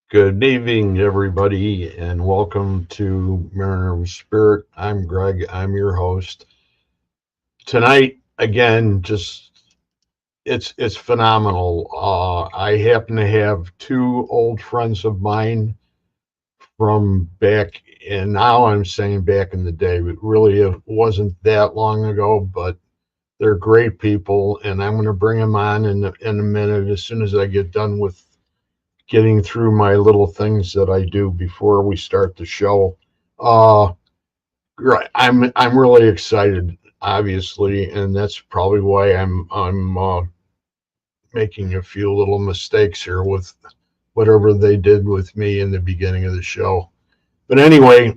Good evening, everybody, and welcome to Mariner of Spirit. I'm Greg. I'm your host. Tonight, again, just it's phenomenal. I happen to have two old friends of mine from back, and now I'm saying back in the day, but really it wasn't that long ago. But they're great people, and I'm going to bring them on in a minute as soon as I get done with getting through my little things that I do before we start the show. Uh, right, I'm really excited, obviously, and that's probably why I'm making a few little mistakes here with whatever they did with me in the beginning of the show. But anyway,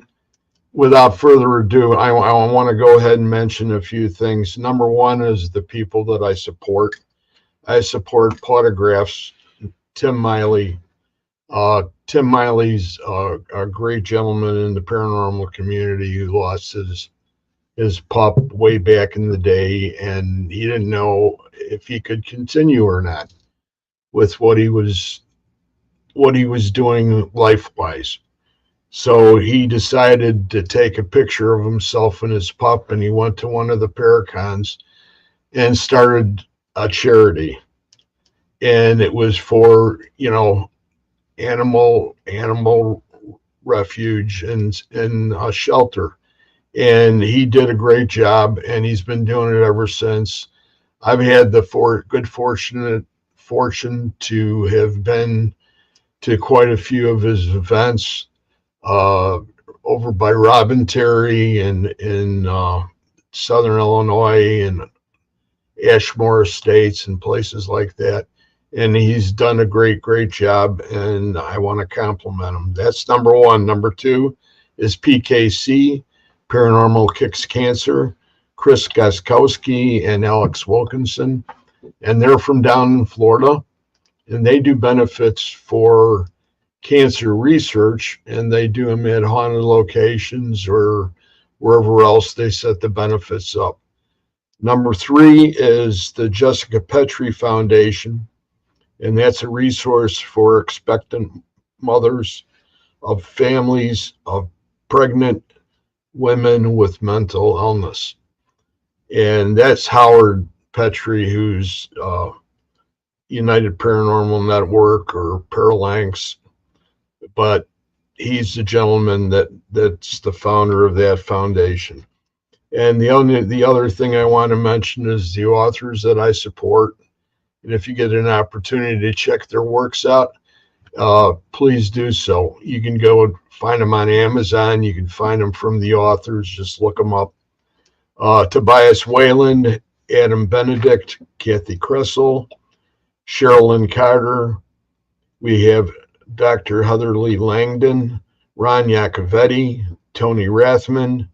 without further ado, I want to go ahead and mention a few things. Number one is the people that I support. I support Photographs, Tim Miley. Tim Miley's a great gentleman in the paranormal community who lost his pup way back in the day, and he didn't know if he could continue or not with what he was doing life wise. So he decided to take a picture of himself and his pup, and he went to one of the Paracons and started a charity, and it was for animal refuge and a shelter, and he did a great job, and he's been doing it ever since. I've had the good fortune to have been to quite a few of his events, uh, over by Robin Terry and in Southern Illinois and Ashmore Estates and places like that. And he's done a great job, and I want to compliment him. That's number one. Number two is PKC, Paranormal Kicks Cancer, Chris Gaskowski and Alex Wilkinson, and they're from down in Florida, and they do benefits for cancer research, and they do them at haunted locations or wherever else they set the benefits up. Number three is the Jessica Petrie Foundation, and that's a resource for expectant mothers of families of pregnant women with mental illness. And that's Howard Petrie, who's United Paranormal Network or Paralanx, but he's the gentleman that's the founder of that foundation. And the other thing I want to mention is the authors that I support. And if you get an opportunity to check their works out, please do so. You can go find them on Amazon. You can find them from the authors. Just look them up. Tobias Wayland, Adam Benedict, Kathy Kressel, Sherilyn Carter. We have Dr. Heather Lee Langdon, Ron Iacovetti, Tony Rathman,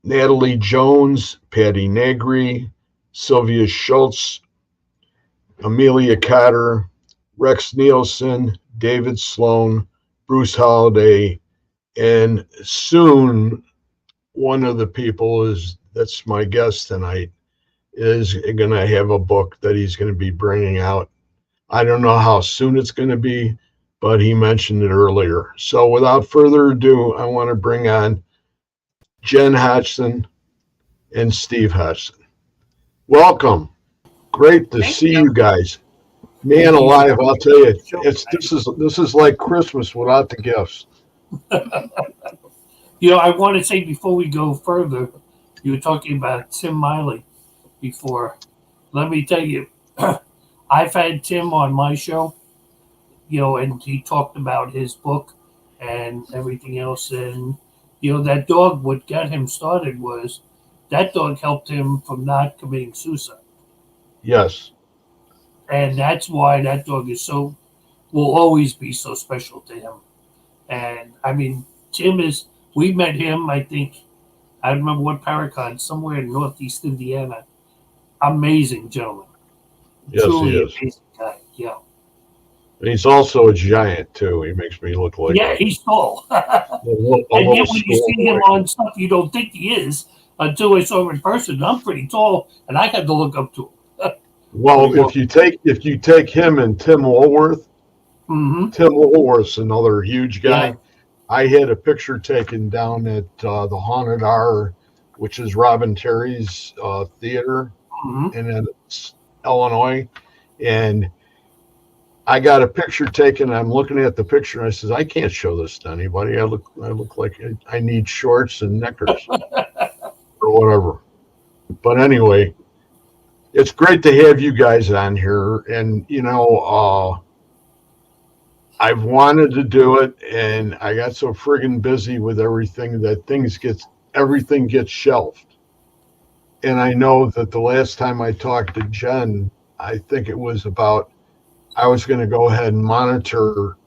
Natalie Jones, Patty Negri, Sylvia Schultz, Amelia Cotter, Rex Nielsen, David Sloan, Bruce Holliday, and soon one of the people that's my guest tonight is going to have a book that he's going to be bringing out. I don't know how soon it's going to be, but he mentioned it earlier. So without further ado, I want to bring on Jen Hodgson and Steve Hodgson. Welcome. Great to see you guys. Man alive, I'll tell you, this is like Christmas without the gifts. I want to say before we go further, you were talking about Tim Miley before. Let me tell you, I've had Tim on my show, and he talked about his book and everything else. And, that dog, what got him started was that dog helped him from not committing suicide. Yes. And that's why that dog will always be so special to him. And I mean, we met him, I think, I remember what Paracon, somewhere in Northeast Indiana. Amazing gentleman. Yes, Truly he is. amazing guy. Yeah. And he's also a giant, too. He makes me look like he's tall. a And little yet when you see him schoolboy. on stuff, you don't think he is until I saw him in person. I'm pretty tall, and I had to look up to him. Well, if you take him and Tim Woolworth, Mm-hmm. Tim Woolworth's another huge Yeah. guy. I had a picture taken down at the Haunted Hour, which is Robin Terry's theater Mm-hmm. in Illinois, and I got a picture taken. I'm looking at the picture, and I says, I can't show this to anybody. I look like I need shorts and knickers or whatever. But anyway, it's great to have you guys on here, and I've wanted to do it, and I got so friggin' busy with everything that everything gets shelved. And I know that the last time I talked to Jen, I think it was about I was going to go ahead and monitor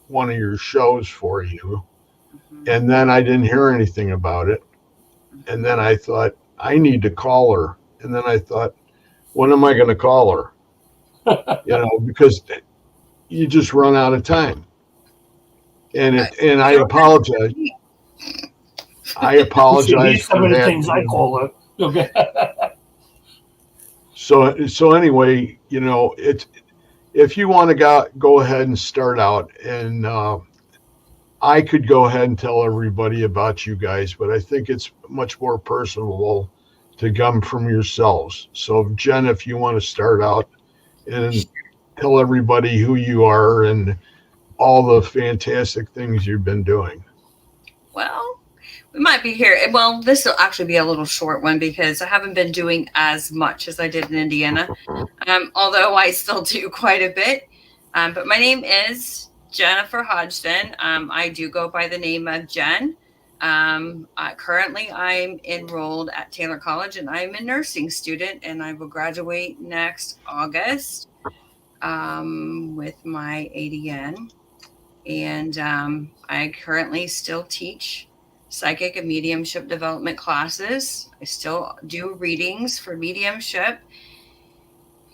one of your shows for you, Mhm. and then I didn't hear anything about it. And then I thought I need to call her, and then I thought, when am I going to call her? Because you just run out of time. And I You don't have apologize. to. I You should hear apologize some for of the that. things I call her. Okay. So anyway, it's if you want to go ahead and start out, and I could go ahead and tell everybody about you guys, but I think it's much more personable to come from yourselves. So Jen, if you want to start out and tell everybody who you are and all the fantastic things you've been doing. Well, we might be here. Well, this will actually be a little short one because I haven't been doing as much as I did in Indiana, although I still do quite a bit. But my name is Jennifer Hodgson. I do go by the name of Jen. Currently, I'm enrolled at Taylor College and I'm a nursing student, and I will graduate next August with my ADN. And I currently still teach psychic and mediumship development classes. I still do readings for mediumship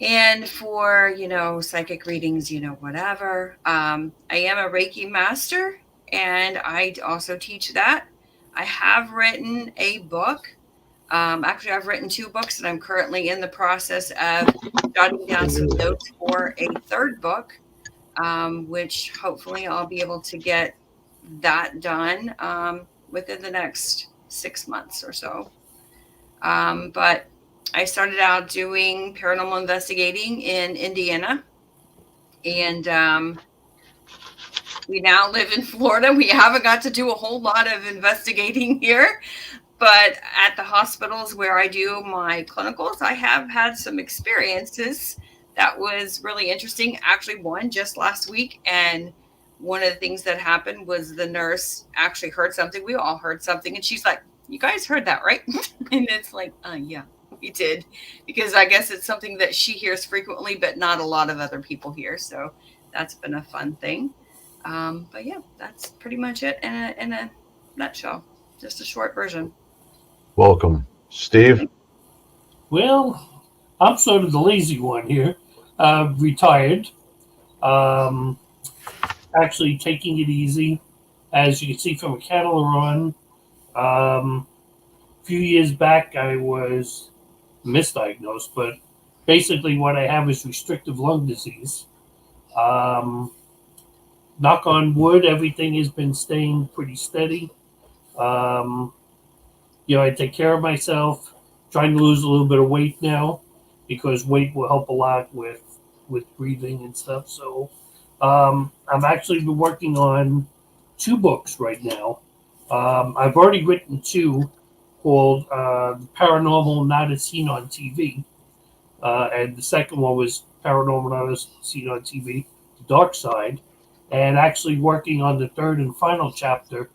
and for, psychic readings, whatever. I am a Reiki master and I also teach that. I have written a book. Actually, I've written 2 books and I'm currently in the process of jotting down some notes for a third book, which hopefully I'll be able to get that done within the next 6 months or so. But I started out doing paranormal investigating in Indiana, and we now live in Florida. We haven't got to do a whole lot of investigating here, but at the hospitals where I do my clinicals, I have had some experiences that was really interesting. Actually, one just last week, and one of the things that happened was the nurse actually heard something. We all heard something, and she's like, "You guys heard that, right?" And it's like, yeah, we did, because I guess it's something that she hears frequently, but not a lot of other people hear. So that's been a fun thing. But yeah, that's pretty much it in a nutshell. Just a short version. Welcome, Steve. Well, I'm sort of the lazy one here. Retired. Um, Actually taking it easy. As you can see from a cattle run, a few years back I was misdiagnosed, but basically what I have is restrictive lung disease. Um, Knock on wood, everything has been staying pretty steady. Um, I take care of myself, trying to lose a little bit of weight now because weight will help a lot with breathing and stuff. So I've actually been working on 2 books right now. I've already written 2 called Paranormal Not As Seen on TV. And the second one was Paranormal Not As Seen on TV, The Dark Side. And actually working on the third and final chapter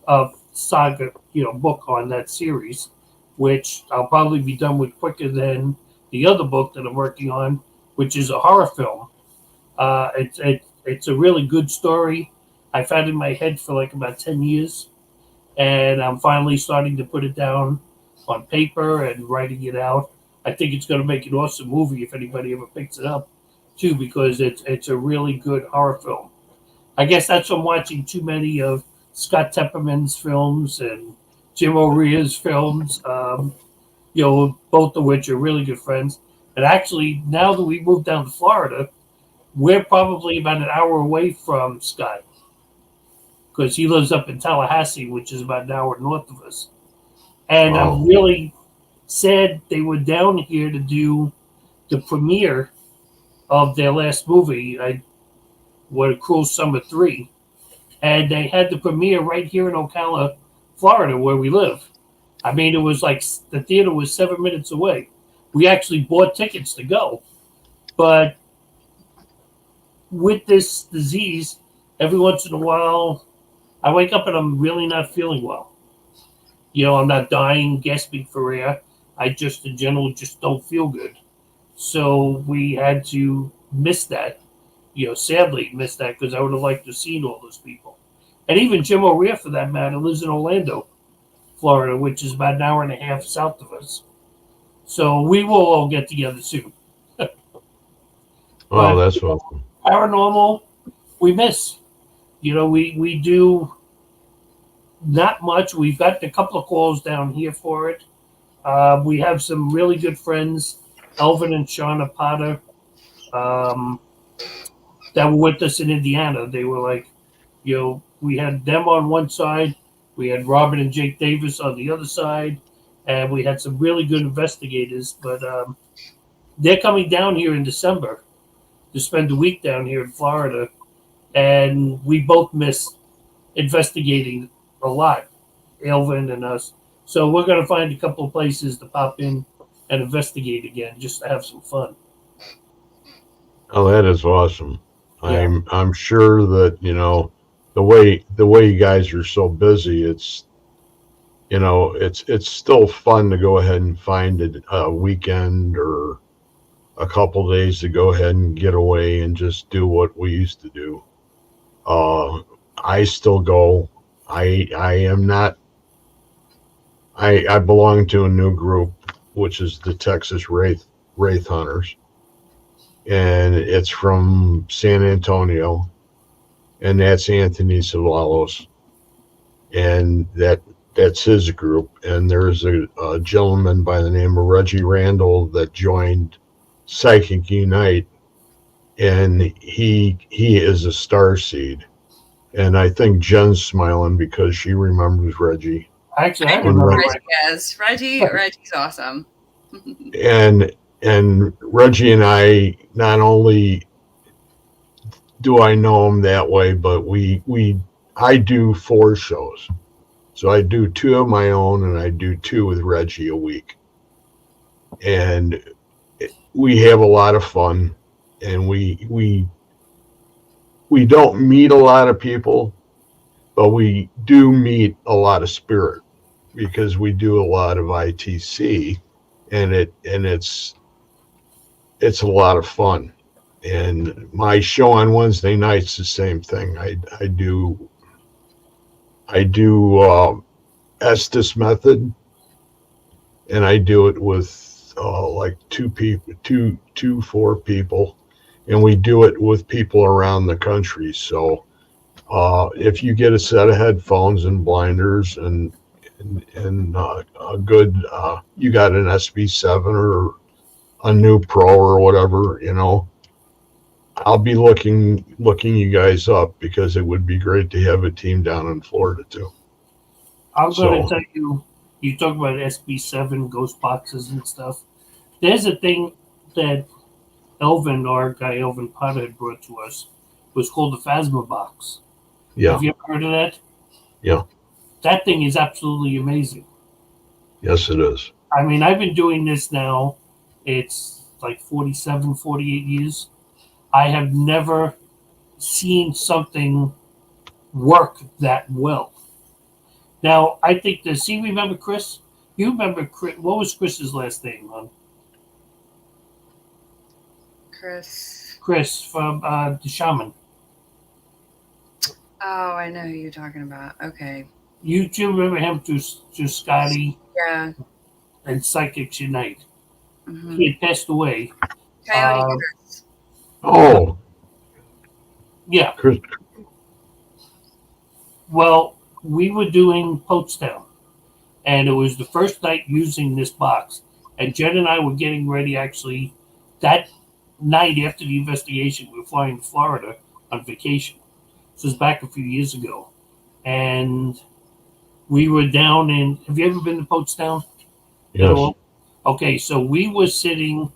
of saga, book on that series, which I'll probably be done with quicker than the other book that I'm working on, which is a horror film. It's a really good story. I've had in my head for like about 10 years, and I'm finally starting to put it down on paper and writing it out. I think it's going to make an awesome movie if anybody ever picks it up, too, because it's a really good horror film. I guess that's from watching too many of Scott Tepperman's films and Jim O'Rea's films, both of which are really good friends. And actually, now that we moved down to Florida, we're probably about an hour away from Scott because he lives up in Tallahassee, which is about an hour north of us. And Wow. I'm really sad they were down here to do the premiere of their last movie, What a Cruel Summer 3. And they had the premiere right here in Ocala, Florida, where we live. I mean, it was like the theater was 7 minutes away. We actually bought tickets to go. But with this disease, every once in a while, I wake up and I'm really not feeling well. You know, I'm not dying, gasping for air. I just, in general, just don't feel good. So we had to miss that. You know, sadly missed that because I would have liked to have seen all those people. And even Jim O'Rear, for that matter, lives in Orlando, Florida, which is about an hour and a half south of us. So we will all get together soon. Oh, that's awesome. Paranormal, we miss. You know, we do not much. We've got a couple of calls down here for it. We have some really good friends, Elvin and Shauna Potter, that were with us in Indiana. They were like, you know, we had them on one side, we had Robin and Jake Davis on the other side, and we had some really good investigators. But they're coming down here in December to spend a week down here in Florida, and we both miss investigating a lot, Elvin and us. So we're going to find a couple of places to pop in and investigate again, just to have some fun. Oh, that is awesome. Yeah. I'm sure that, you know, the way you guys are so busy, it's, you know, it's still fun to go ahead and find a weekend or a couple days to go ahead and get away and just do what we used to do. I still go. I am not. I belong to a new group, which is the Texas Wraith Hunters, and it's from San Antonio, and that's Anthony Savalos, and that's his group. And there's a gentleman by the name of Reggie Randall that joined Psychic Unite, and he is a star seed. And I think Jen's smiling because she remembers Reggie. Actually, I I know remember Reggie is. Reggie's awesome. And Reggie and I, not only do I know him that way, but I do 4 shows. So I do 2 of my own and I do 2 with Reggie a week. And we have a lot of fun, and we don't meet a lot of people, but we do meet a lot of spirit because we do a lot of ITC, and it's a lot of fun. And my show on Wednesday night's the same thing. I do Estes method, and I do it with like 2 people, 4 people, and we do it with people around the country. So if you get a set of headphones and blinders and a good, you got an SB7 or a new Pro or whatever, you know, I'll be looking you guys up because it would be great to have a team down in Florida too. I'm going to tell you, you talk about SB7 ghost boxes and stuff. There's a thing that Elvin, our guy Elvin Potter, had brought to us, was called the Phasma box. Yeah. Have you ever heard of that? Yeah. That thing is absolutely amazing. Yes, it is. I mean, I've been doing this now. It's like 47, 48 years. I have never seen something work that well. Now, I think remember Chris? You remember Chris? What was Chris's last name? Chris from the Shaman. Oh, I know who you're talking about. Okay. You do remember him through Scotty? Yeah. And Psychics Unite. Mm-hmm. He had passed away. Coyote Chris. Oh. Yeah. Chris. Well, we were doing Poatstown, and it was the first night using this box. And Jen and I were getting ready, actually. That night after the investigation, we were flying to Florida on vacation. This was back a few years ago. And we were down in, have you ever been to Pottstown? Yes. At all? Okay, so we were sitting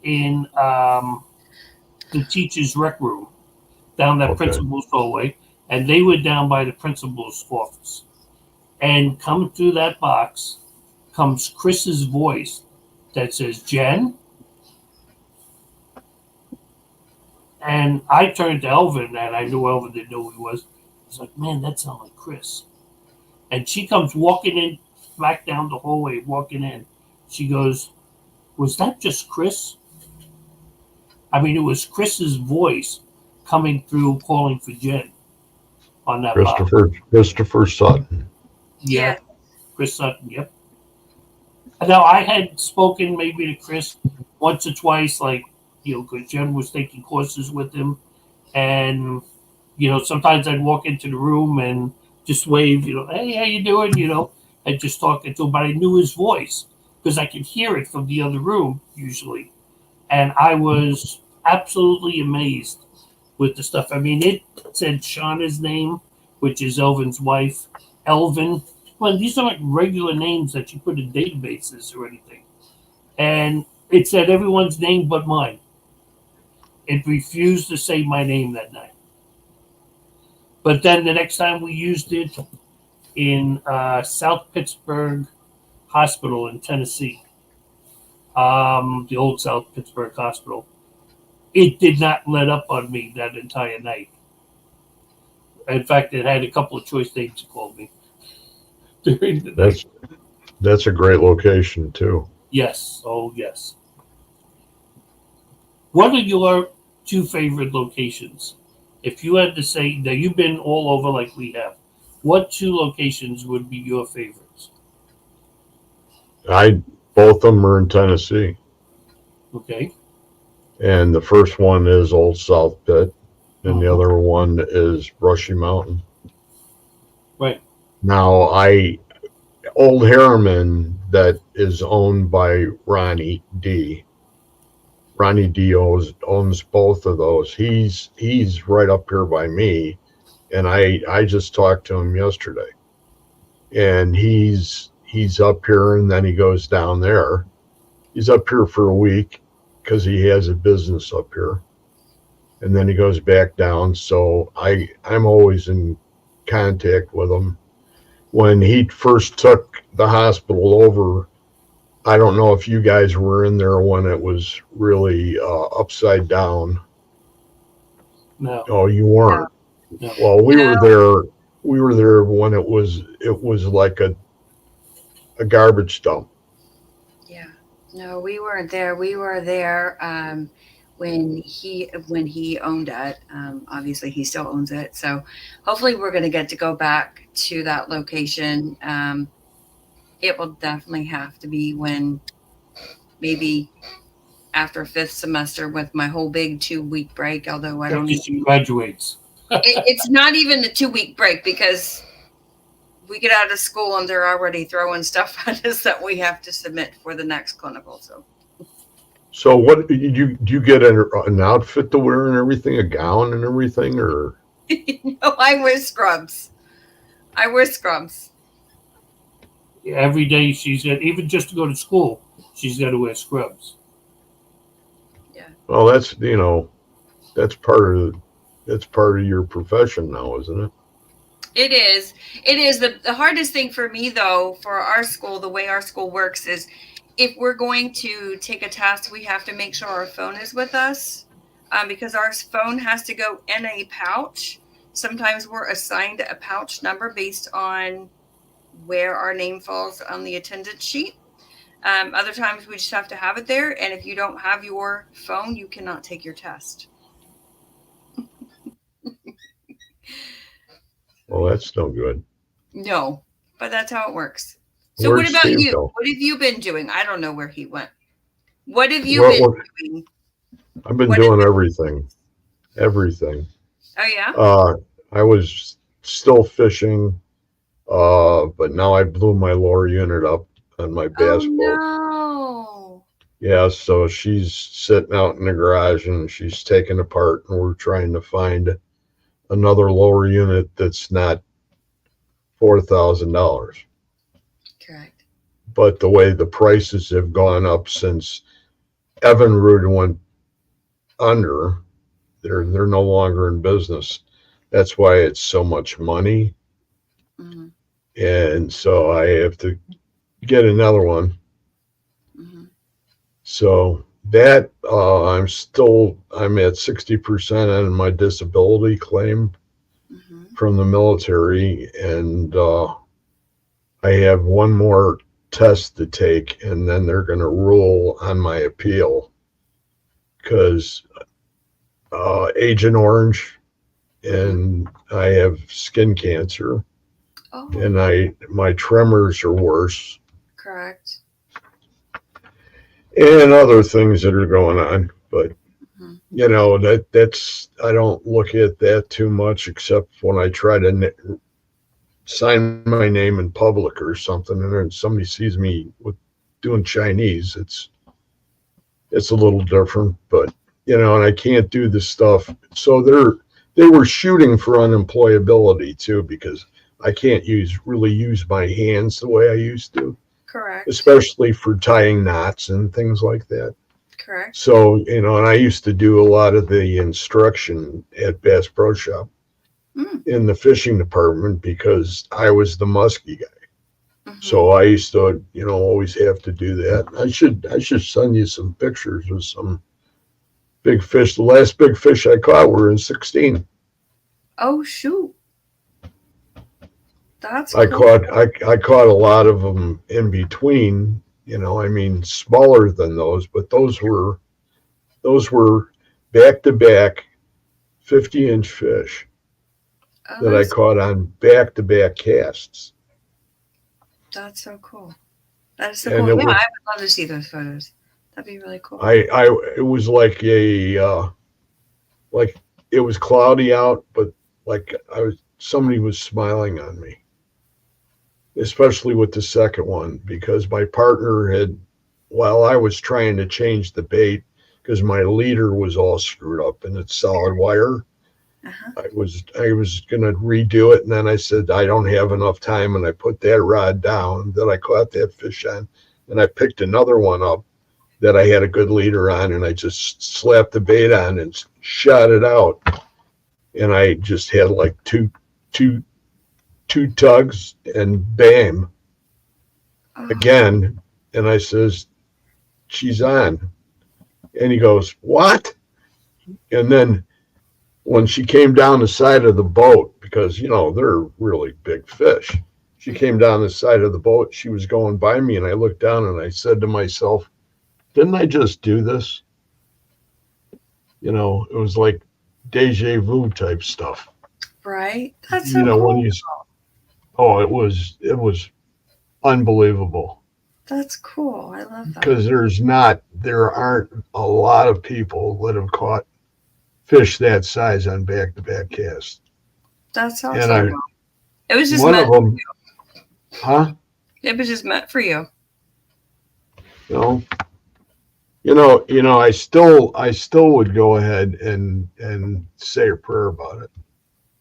in the teacher's rec room down that principal's hallway, and they were down by the principal's office. And coming through that box comes Chris's voice that says, Jen? And I turned to Elvin, and I knew Elvin didn't know who he was. He's like, man, that sounds like Chris. And she comes walking in, back down the hallway, walking in. She goes, was that just Chris? I mean, it was Chris's voice coming through, calling for Jen on that box. Christopher Sutton. Yeah, Chris Sutton, yep. Now, I had spoken maybe to Chris once or twice, like, because Jen was taking courses with him. And, sometimes I'd walk into the room and just wave, hey, how you doing, and just talking to him. But I knew his voice because I could hear it from the other room usually. And I was absolutely amazed with the stuff. I mean, it said Shauna's name, which is Elvin's wife, Elvin. Well, these are like regular names that you put in databases or anything. And it said everyone's name but mine. It refused to say my name that night. But then the next time we used it in South Pittsburgh Hospital in Tennessee, the old South Pittsburgh Hospital, it did not let up on me that entire night. In fact, it had a couple of choice names that called me during the night. That's a great location too. Yes. Oh, yes. What are your two favorite locations? If you had to say, now you've been all over like we have, what two locations would be your favorites? Both of them are in Tennessee. Okay. And the first one is Old South Pit, and the other one is Brushy Mountain. Right. Now, Old Harriman, that is owned by Ronnie D. Ronnie D owns both of those. He's right up here by me, and I just talked to him yesterday. And he's up here, and then he goes down there. He's up here for a week because he has a business up here, and then he goes back down. So I'm always in contact with him. When he first took the hospital over, I don't know if you guys were in there when it was really upside down. No. Oh, you weren't. No. Well, we were there. We were there when it was like a garbage dump. Yeah. No, we weren't there. We were there when he owned it. Obviously, he still owns it. So hopefully, we're going to get to go back to that location. It will definitely have to be when maybe after fifth semester with my whole big 2-week break. Although I don't think she graduates. It's not even a 2-week break because we get out of school and they're already throwing stuff at us that we have to submit for the next clinical. So what do you get an outfit to wear and everything, a gown and everything, or? No, I wear scrubs. Every day she's got, even just to go to school, she's got to wear scrubs. Yeah. Well, that's part of your profession now, isn't it? It is. The hardest thing for me, though, for our school, the way our school works is if we're going to take a test, we have to make sure our phone is with us because our phone has to go in a pouch. Sometimes we're assigned a pouch number based on where our name falls on the attendance sheet. Other times we just have to have it there. And if you don't have your phone, you cannot take your test. Well, that's no good. No, but that's how it works. So Where'd what about Steve you? go? What have you been doing? I don't know where he went. What have you been doing? I've been doing everything. Oh, yeah? I was still fishing, but now I blew my lower unit up on my bass boat. No. Yeah, so she's sitting out in the garage and she's taken apart, and we're trying to find another lower unit that's not $4,000. Correct. But the way the prices have gone up since Evinrude went under, they're no longer in business. That's why it's so much money, Mm-hmm. and so I have to get another one. Mm-hmm. So that I'm at 60% on my disability claim Mm-hmm. from the military, and I have one more test to take, and then they're going to rule on my appeal because Agent Orange, and I have skin cancer, Oh, and my tremors are worse, correct. and other things that are going on. But Mm-hmm. you know that's I don't look at that too much, except when I try to sign my name in public or something, and then somebody sees me with doing Chinese. It's a little different, but you know, and I can't do the stuff. So they were shooting for unemployability too, because I can't really use my hands the way I used to, Correct. especially for tying knots and things like that. Correct. So, you know, and I used to do a lot of the instruction at Bass Pro Shop in the fishing department because I was the muskie guy. Mm-hmm. So I used to, you know, always have to do that. I should send you some pictures of some big fish. The last big fish I caught were in 16. Oh shoot. That's I cool. I caught a lot of them in between, you know, I mean smaller than those, but those were back to back 50-inch fish Oh, that I caught on back to back casts. that's so cool. That is so And cool. it Yeah, was, I would love to see those photos. That'd be really cool. it was like like it was cloudy out, but like somebody was smiling on me, especially with the second one, because my partner had, while I was trying to change the bait, because my leader was all screwed up and it's solid wire. Uh-huh. I was gonna redo it, and then I said I don't have enough time, and I put that rod down that I caught that fish on, and I picked another one up that I had a good leader on, and I just slapped the bait on and shot it out, and I just had like two tugs, and bam, again, and I says she's on, and he goes what? And then when she came down the side of the boat, because you know they're really big fish, she came down the side of the boat. She was going by me, and I looked down and I said to myself, "Didn't I just do this?" You know, it was like deja vu type stuff. Right? That's You so know, when cool. it was unbelievable That's cool. I love that. because there aren't a lot of people that have caught fish that size on back to back casts. That's And awesome. It was just one meant of them, huh? It was just meant for you. No, I still would go ahead and say a prayer about it.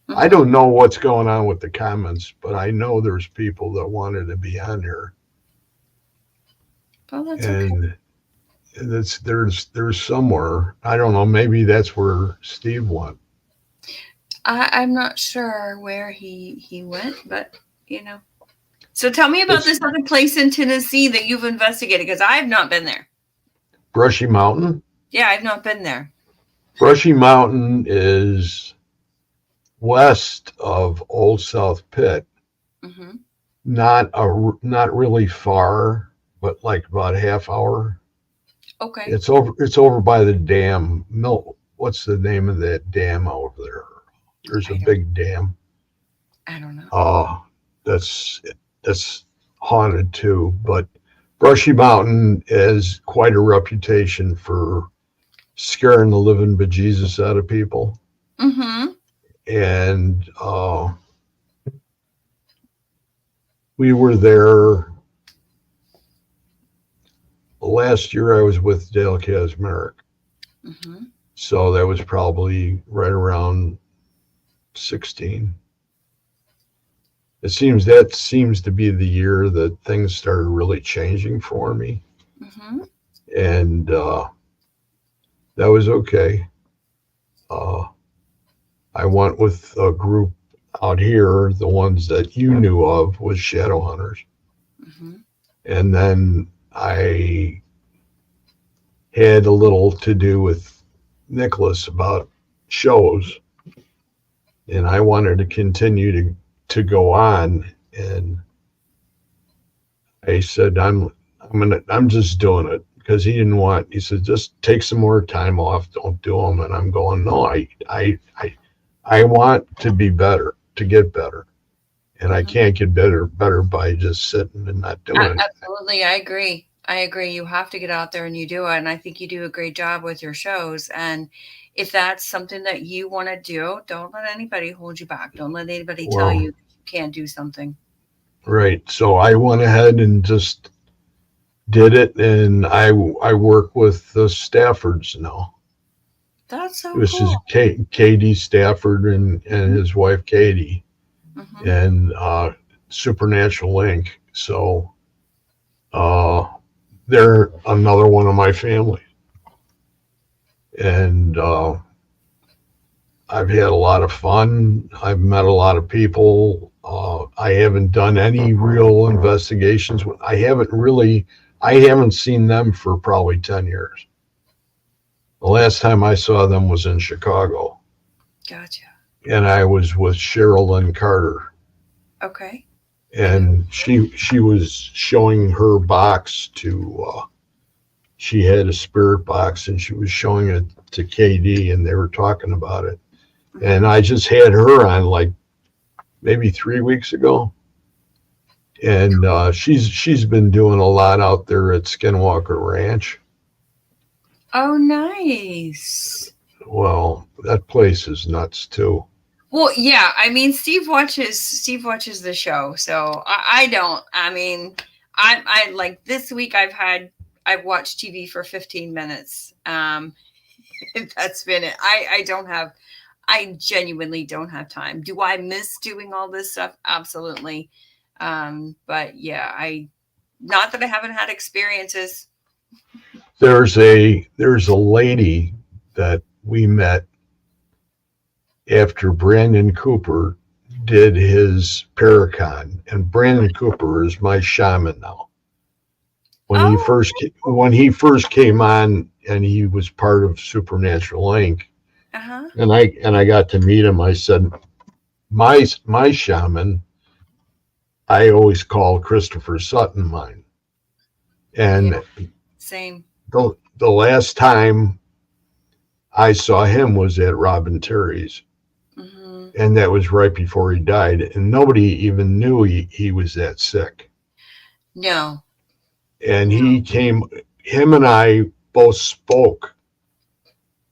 Mm-hmm. I don't know what's going on with the comments, but I know there's people that wanted to be on here, Oh, that's and okay. there's somewhere, I don't know, maybe that's where Steve went. I'm not sure where he went, but you know. So tell me about this other place in Tennessee that you've investigated, because I have not been there. Brushy Mountain. Yeah, I've not been there. Brushy Mountain is west of Old South Pitt. Mm-hmm. Not really far, but like about a half hour. Okay. It's over by the dam. What's the name of that dam over there? There's a big dam. I don't know. That's haunted too. But Brushy Mountain has quite a reputation for scaring the living bejesus out of people. Mm-hmm. And we were there last year I was with Dale Kazmarek. Mm-hmm. So that was probably right around 16. That seems to be the year that things started really changing for me. Mm-hmm. And that was okay. Uh, I went with a group out here, the ones that you knew of was Shadow Hunters. Mm-hmm. And then I had a little to do with Nicholas about shows, and I wanted to continue to go on. And I said, I'm just doing it because he didn't want. He said, just take some more time off. Don't do them. And I'm going, no, I want to be better, to get better, and I Mm-hmm. can't get better by just sitting and not doing it. Absolutely, I agree. I agree. You have to get out there and you do it. And I think you do a great job with your shows. And if that's something that you want to do, don't let anybody hold you back. Don't let anybody tell you Well, you can't do something. right. So I went ahead and just did it, and I work with the Staffords now. That's so This is cool. Katie Stafford and his wife Katie, Mm-hmm. and Supernatural Inc. So uh, they're another one of my family, and I've had a lot of fun. I've met a lot of people. I haven't done any real investigations. I haven't seen them for probably 10 years. The last time I saw them was in Chicago, Gotcha. and I was with Sherilyn Carter, Okay. I know. and she was showing her box to. She had a spirit box, and she was showing it to KD, and they were talking about it. And Mm-hmm. I just had her on like maybe 3 weeks ago, and she's been doing a lot out there at Skinwalker Ranch. Oh, nice. Well, that place is nuts too. Well, yeah. I mean, Steve watches the show, so I don't. I mean, I like this week. I've watched TV for 15 minutes. That's been it. I don't have. I genuinely don't have time. Do I miss doing all this stuff? Absolutely. But yeah, I not that I haven't had experiences. There's a lady that we met after Brandon Cooper did his Paracon, and Brandon Cooper is my shaman now. Oh, When he first came on, and he was part of Supernatural Inc., uh-huh. and I got to meet him. I said, my shaman, I always call Christopher Sutton mine. Yeah, And same. the last time I saw him was at Robin Terry's, Hmm. and that was right before he died, and nobody even knew he was that sick. No, And no. him and I both spoke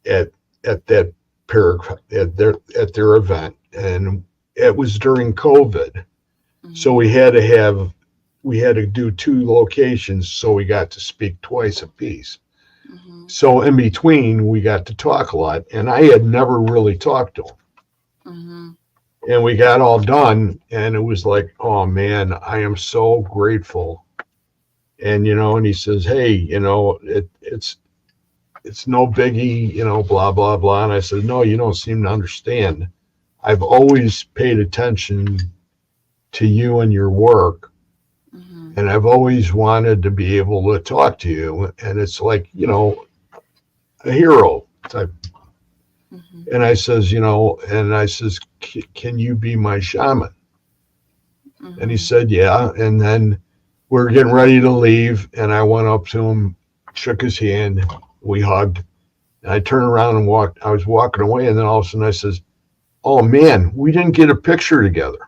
at that at their event, and it was during COVID, so Hmm. we had to do two locations, so we got to speak twice apiece. Hmm. So in between, we got to talk a lot, and I had never really talked to him. Hmm. And we got all done, and it was like, oh man, I am so grateful. And and he says, hey, it's no biggie, blah blah blah. And I said, no, you don't seem to understand. I've always paid attention to you and your work, Hmm. and I've always wanted to be able to talk to you. And it's like, a hero type. Hmm. And I says, can you be my shaman? And he Hmm. said, yeah. And then we were getting ready to leave, and I went up to him, shook his hand, we hugged. And I turned around and walked. I was walking away, and then all of a sudden I says, oh man, we didn't get a picture together.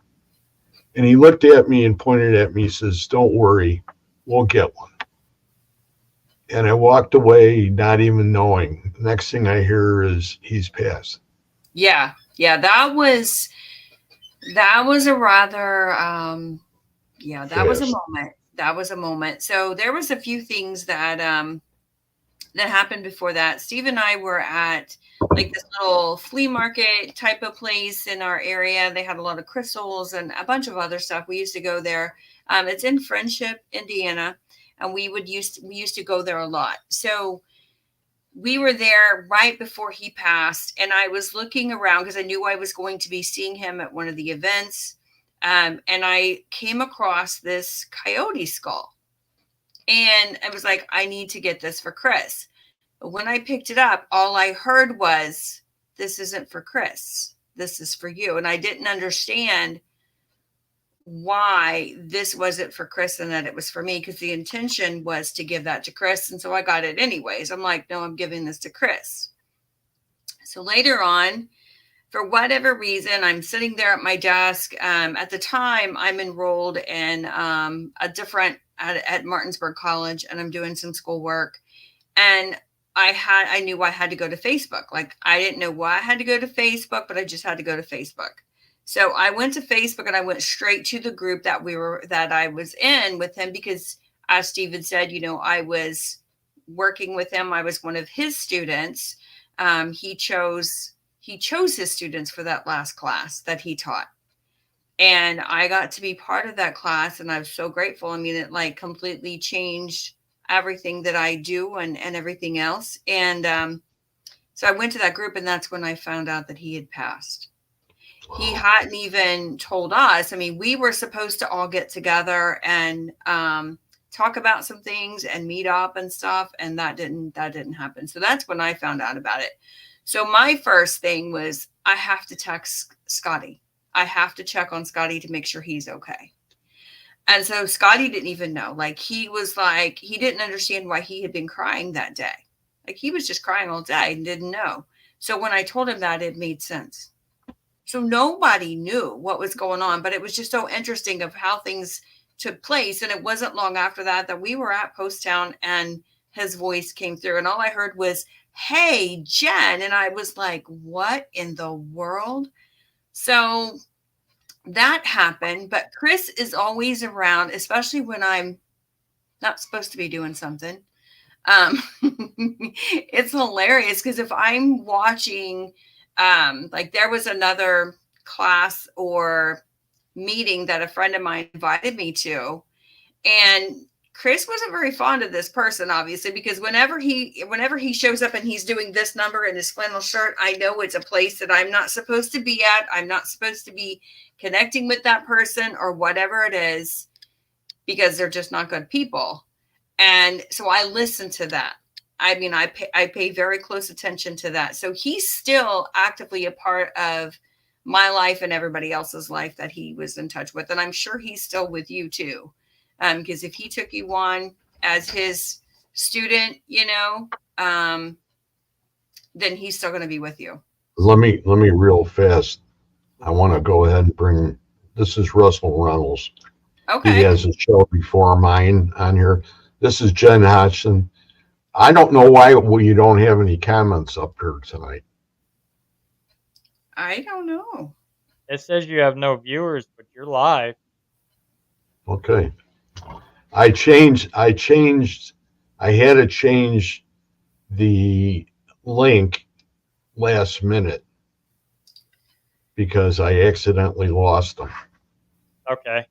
And he looked at me and pointed at me. He says, don't worry, we'll get one. And I walked away not even knowing. Next thing I hear is he's passed. Yeah, yeah. That was a rather yeah. That was a Fast. moment. that was a moment. So there was a few things that that happened before that. Steve and I were at like this little flea market type of place in our area. They had a lot of crystals and a bunch of other stuff. We used to go there. It's in Friendship, Indiana, and we used to go there a lot. So we were there right before he passed, and I was looking around because I knew I was going to be seeing him at one of the events. And I came across this coyote skull, and I was like, I need to get this for Chris. But when I picked it up, all I heard was, this isn't for Chris. This is for you. And I didn't understand why this wasn't for Chris and that it was for me, because the intention was to give that to Chris. And so I got it anyways. I'm like, no, I'm giving this to Chris. So later on, for whatever reason, I'm sitting there at my desk. At the time, I'm enrolled in at Martinsburg College, and I'm doing some schoolwork. And I knew I had to go to Facebook. Like, I didn't know why I had to go to Facebook, but I just had to go to Facebook. So I went to Facebook, and I went straight to the group that I was in with him, because as Steven said, I was working with him. I was one of his students. He chose his students for that last class that he taught. And I got to be part of that class, and I'm so grateful. I mean, it like completely changed everything that I do and everything else. And so I went to that group, and that's when I found out that he had passed. He hadn't even told us. I mean, we were supposed to all get together and talk about some things and meet up and stuff, and that didn't happen. So that's when I found out about it. So my first thing was, I have to text Scotty. I have to check on Scotty to make sure he's okay. And so Scotty didn't even know. Like, he was like, he didn't understand why he had been crying that day. Like, he was just crying all day and didn't know. So when I told him that, it made sense. So nobody knew what was going on, but it was just so interesting of how things took place. And it wasn't long after that we were at Post Town, and his voice came through, and all I heard was, "Hey, Jen." And I was like, what in the world? So that happened. But Chris is always around, especially when I'm not supposed to be doing something. It's hilarious, because if I'm watching, like, there was another class or meeting that a friend of mine invited me to, and Chris wasn't very fond of this person, obviously, because whenever he shows up and he's doing this number in his flannel shirt, I know it's a place that I'm not supposed to be at. I'm not supposed to be connecting with that person or whatever it is, because they're just not good people. And so I listen to that. I mean, I pay very close attention to that. So he's still actively a part of my life and everybody else's life that he was in touch with. And I'm sure he's still with you too. Because if he took you on as his student, then he's still going to be with you. Let me real fast. I want to go ahead and bring, this is Russell Reynolds. Okay. He has a show before mine on here. This is Jen Hodgson. I don't know why you don't have any comments up here tonight. I don't know. It says you have no viewers, but you're live. Okay. I had to change the link last minute because I accidentally lost them. Okay.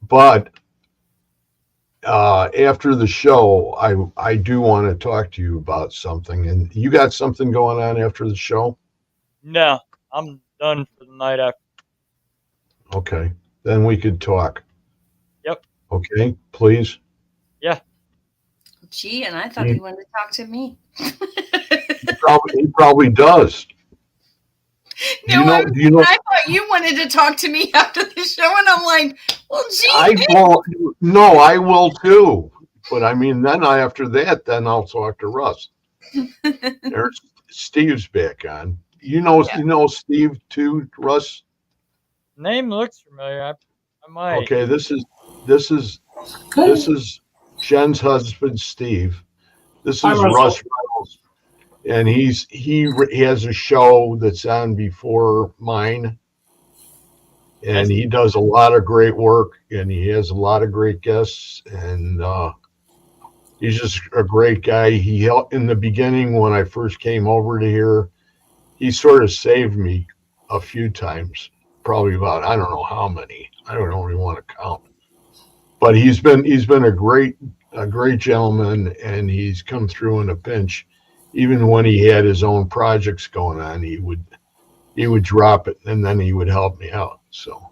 But after the show, I do want to talk to you about something. And you got something going on after the show? No, I'm done for the night after. Okay. Then we could talk. Yep. Okay, please. Yeah. Gee, and I thought he wanted to talk to me. He probably does. No, I thought you wanted to talk to me after the show, and I'm like, well, gee. I will too. But I mean, then after that, then I'll talk to Russ. There's Steve's back on. You know Steve too, Russ? Name looks familiar. I might. Okay, this is Jen's husband, Steve. This is Russ Reynolds, and he has a show that's on before mine, and he does a lot of great work, and he has a lot of great guests, and he's just a great guy. He helped in the beginning when I first came over to here. He sort of saved me a few times, probably about I don't know how many. I don't even want to count. But he's been a great gentleman, and he's come through in a pinch. Even when he had his own projects going on, he would drop it, and then he would help me out. So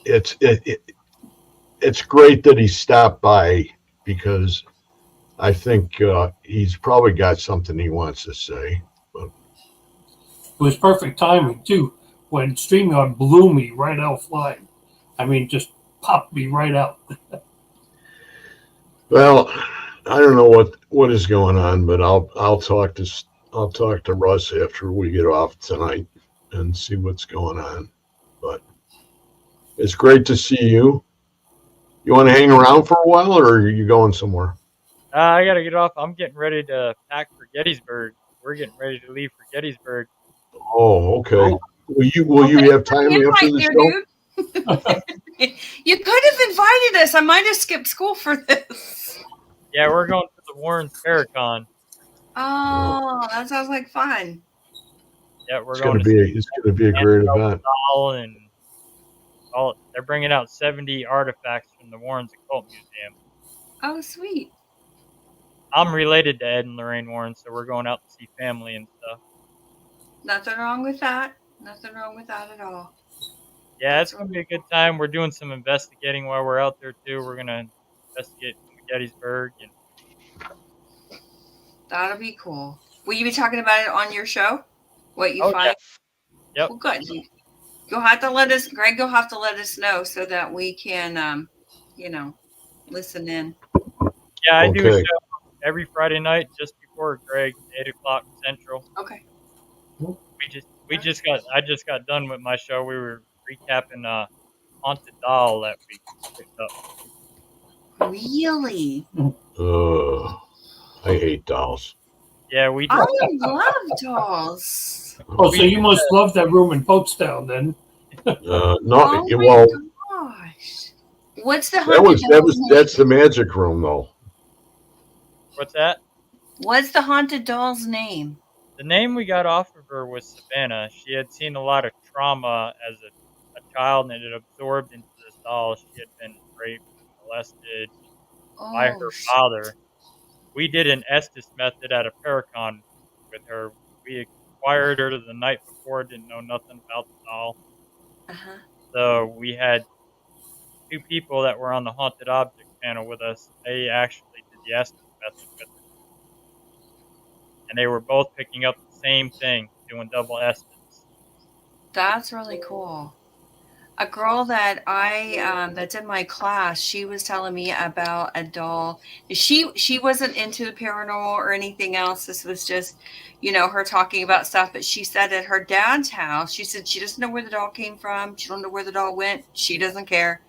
it's great that he stopped by, because I think he's probably got something he wants to say. But It was perfect timing too when StreamYard blew me right out flying. I mean, just popped me right out. well, I don't know what is going on, but I'll talk to Russ after we get off tonight and see what's going on. But it's great to see you. You want to hang around for a while, or are you going somewhere? I gotta get off. I'm getting ready to pack for Gettysburg. We're getting ready to leave for Gettysburg. Oh, okay. Will you have time after the show? Dude. You could have invited us. I might have skipped school for this. Yeah, we're going to the Warren's Paracon. Oh, that sounds like fun. Yeah, we're It's going gonna to be it's gonna be a great event. Doll and all. They're bringing out 70 artifacts from the Warren's Occult Museum. Oh, sweet. I'm related to Ed and Lorraine Warren, so we're going out to see family and stuff. Nothing wrong with that. Nothing wrong with that at all. Yeah, it's gonna be a good time. We're doing some investigating while we're out there too. We're gonna investigate Gettysburg and That'll be cool. Will you be talking about it on your show? What you Oh, find? yeah. Yep. Well, good. You'll have to let us, Greg. You'll have to let us know so that we can, listen in. Yeah, I do a Okay. show every Friday night just before Greg, 8 o'clock Central. Okay. I just got done with my show. We were recapping Haunted Doll that we picked up. Really? I hate dolls. Yeah, we I did. love dolls. Oh, so you must love that room in Poatstown then. No, Oh my well, gosh. What's the haunted doll's name? that's the magic room though. What's that? What's the haunted doll's name? The name we got off of her was Savannah. She had seen a lot of trauma as a child, and it absorbed into this doll. She had been raped, molested by her father. We did an Estes method at a Paracon with her. We acquired her the night before, didn't know nothing about the doll. Uh-huh. So we had 2 people that were on the haunted object panel with us. They actually did the Estes method with her. And they were both picking up the same thing, doing double Estes. That's really cool. A girl that that's in my class, she was telling me about a doll. She wasn't into the paranormal or anything else. This was just, her talking about stuff. But she said at her dad's house, she said she doesn't know where the doll came from. She don't know where the doll went. She doesn't care.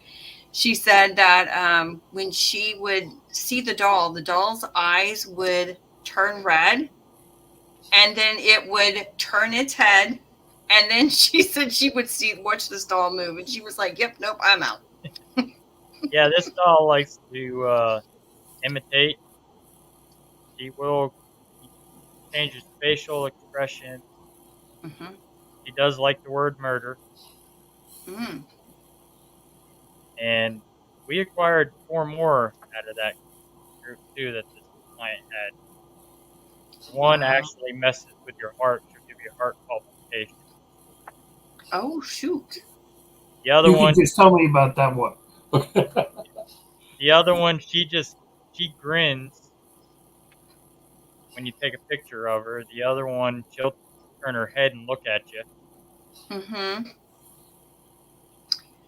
She said that when she would see the doll's eyes would turn red, and then it would turn its head. And then she said she would watch this doll move, and she was like, "Yep, nope, I'm out." Yeah, this doll likes to imitate. She will change its facial expression. Mm-hmm. She does like the word murder. Mm. And we acquired 4 more out of that group too that this client had. One actually messes with your heart to give you heart palpitation. Oh shoot! The other You one, can just tell me about that one. the other one, she grins when you take a picture of her. The other one, she'll turn her head and look at you. Mm-hmm.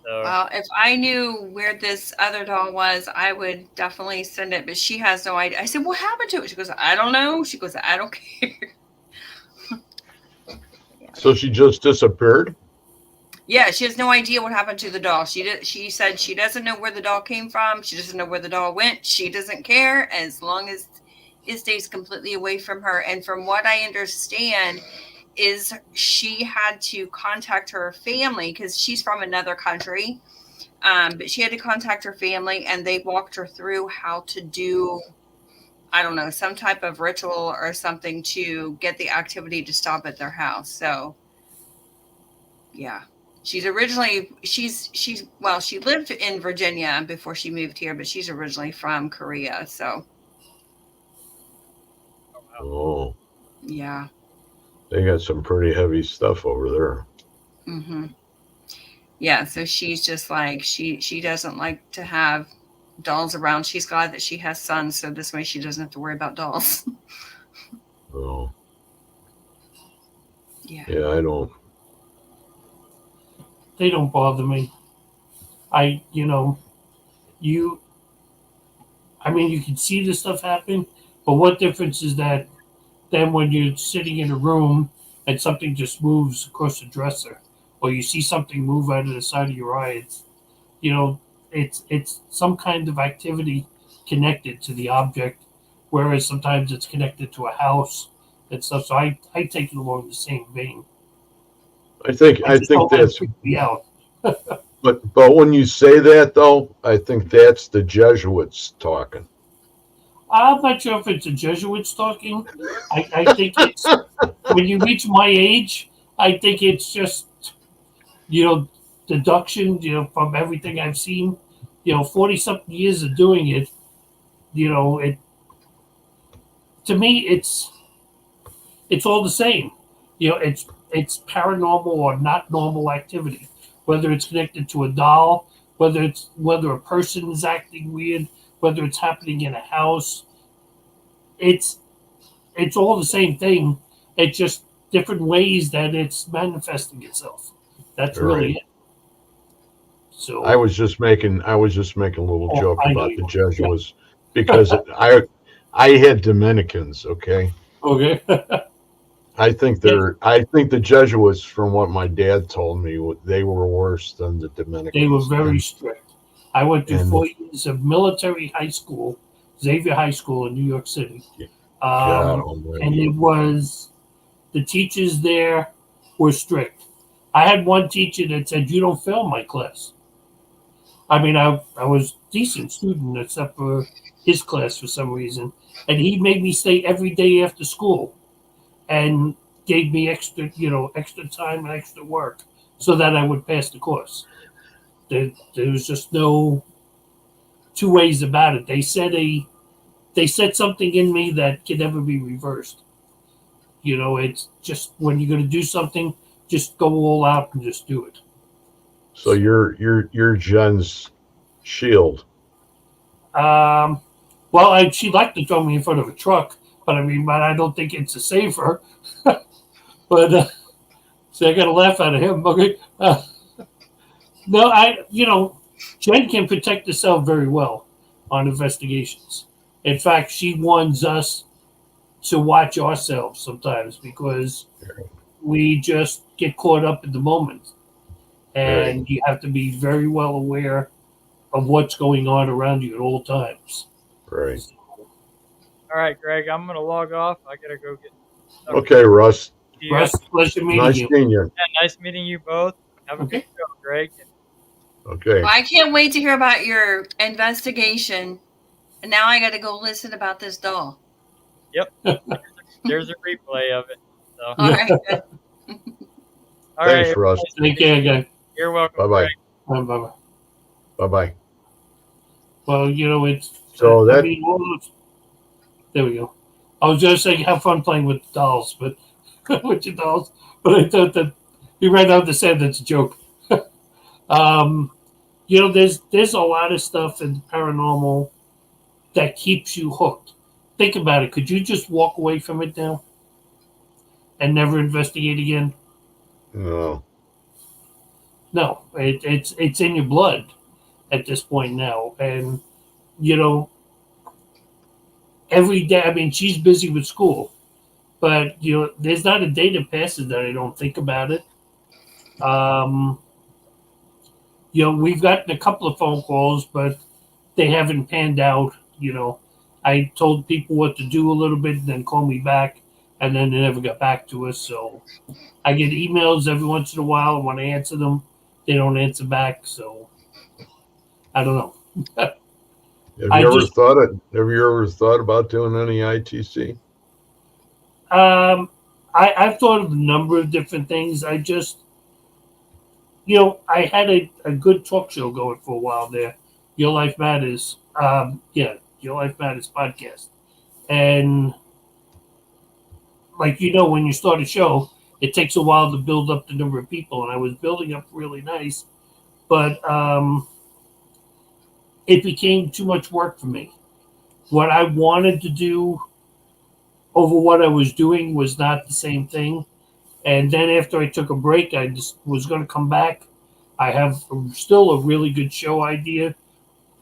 So Well, if I knew where this other doll was, I would definitely send it. But she has no idea. I said, "What happened to it?" She goes, "I don't know." She goes, "I don't care." So she just disappeared? Yeah, she has no idea what happened to the doll. She said she doesn't know where the doll came from. She doesn't know where the doll went. She doesn't care as long as it stays completely away from her. And from what I understand, is she had to contact her family because she's from another country. But she had to contact her family, and they walked her through how to do, I don't know, some type of ritual or something to get the activity to stop at their house. So, yeah. She lived in Virginia before she moved here, but she's originally from Korea. So, Oh, yeah. they got some pretty heavy stuff over there. Mm-hmm. Yeah. So she's just like, she doesn't like to have dolls around. She's glad that she has sons. So this way she doesn't have to worry about dolls. Oh, Yeah. yeah, I don't. They don't bother me. You you can see this stuff happen, but what difference is that then when you're sitting in a room and something just moves across the dresser, or you see something move out of the side of your eye? It's some kind of activity connected to the object, whereas sometimes it's connected to a house and stuff. So I take it along the same vein. I think I just don't let it that's. freak me out. But when you say that though, I think that's the Jesuits talking. I'm not sure if it's the Jesuits talking. I think it's when you reach my age, I think it's just, deduction, from everything I've seen, 40 something years of doing it, it to me it's all the same. It's paranormal or not normal activity, whether it's connected to a doll, whether a person is acting weird, whether it's happening in a house. It's it's all the same thing. It's just different ways that it's manifesting itself. That's really Right. it. So I was just making a little joke I know about you the are. Yeah. Jesuits because I had Dominicans. Okay, Okay. Yeah, I think the Jesuits, from what my dad told me, they were worse than the they were Dominicans. very strict. I went through And 4 years of military high school, Xavier High School in New York City. God Um, and Almighty, it was the teachers there were strict. I had one teacher that said, "You don't fail my class." I mean, I was a decent student except for his class for some reason, and he made me stay every day after school and gave me extra time and extra work so that I would pass the course. There was just no two ways about it. They said something in me that can never be reversed. It's just when you're going to do something, just go all out and just do it. so you're Jen's shield. Um, she liked to throw me in front of a truck, but I don't think it's a safer. But so I got to laugh out of him. Okay, no, Jen can protect herself very well on investigations. In fact, she warns us to watch ourselves sometimes because we just get caught up in the moment, Right, and you have to be very well aware of what's going on around you at all times. right. All right, Greg, I'm gonna log off. I gotta go get stuff. Okay, Russ. See you guys. Russ, pleasure meeting Nice you. seeing you. Yeah, nice meeting you both. Have a good Okay. show, Greg. Okay. Well, I can't wait to hear about your investigation. And now I got to go listen about this doll. There's a replay of it. So, All right. Good. all Thanks, right, Russ. Take care again. you're welcome. Bye bye. Greg. Bye-bye. Bye bye. Well, it's So that all there we go. I was just saying have fun playing with the dolls, but with your dolls. But I thought that he ran out to say that's a joke. um, there's a lot of stuff in paranormal that keeps you hooked. Think about it. Could you just walk away from it now and never investigate again? no. No, it's in your blood at this point now, and you know every day. She's busy with school, but there's not a day that passes that I don't think about it. Um, we've gotten a couple of phone calls, but they haven't panned out. I told people what to do a little bit, and then call me back, and then they never got back to us. So I get emails every once in a while. And when I answer them, they don't answer back. So I don't know. Have I you ever just thought about doing any ITC? I've thought of a number of different things. I just, I had a good talk show going for a while there. Your Life Matters. Your Life Matters podcast. And like, when you start a show, it takes a while to build up the number of people. And I was building up really nice, but it became too much work for me. What I wanted to do over what I was doing was not the same thing. And then after I took a break, I just was going to come back. I have still a really good show idea,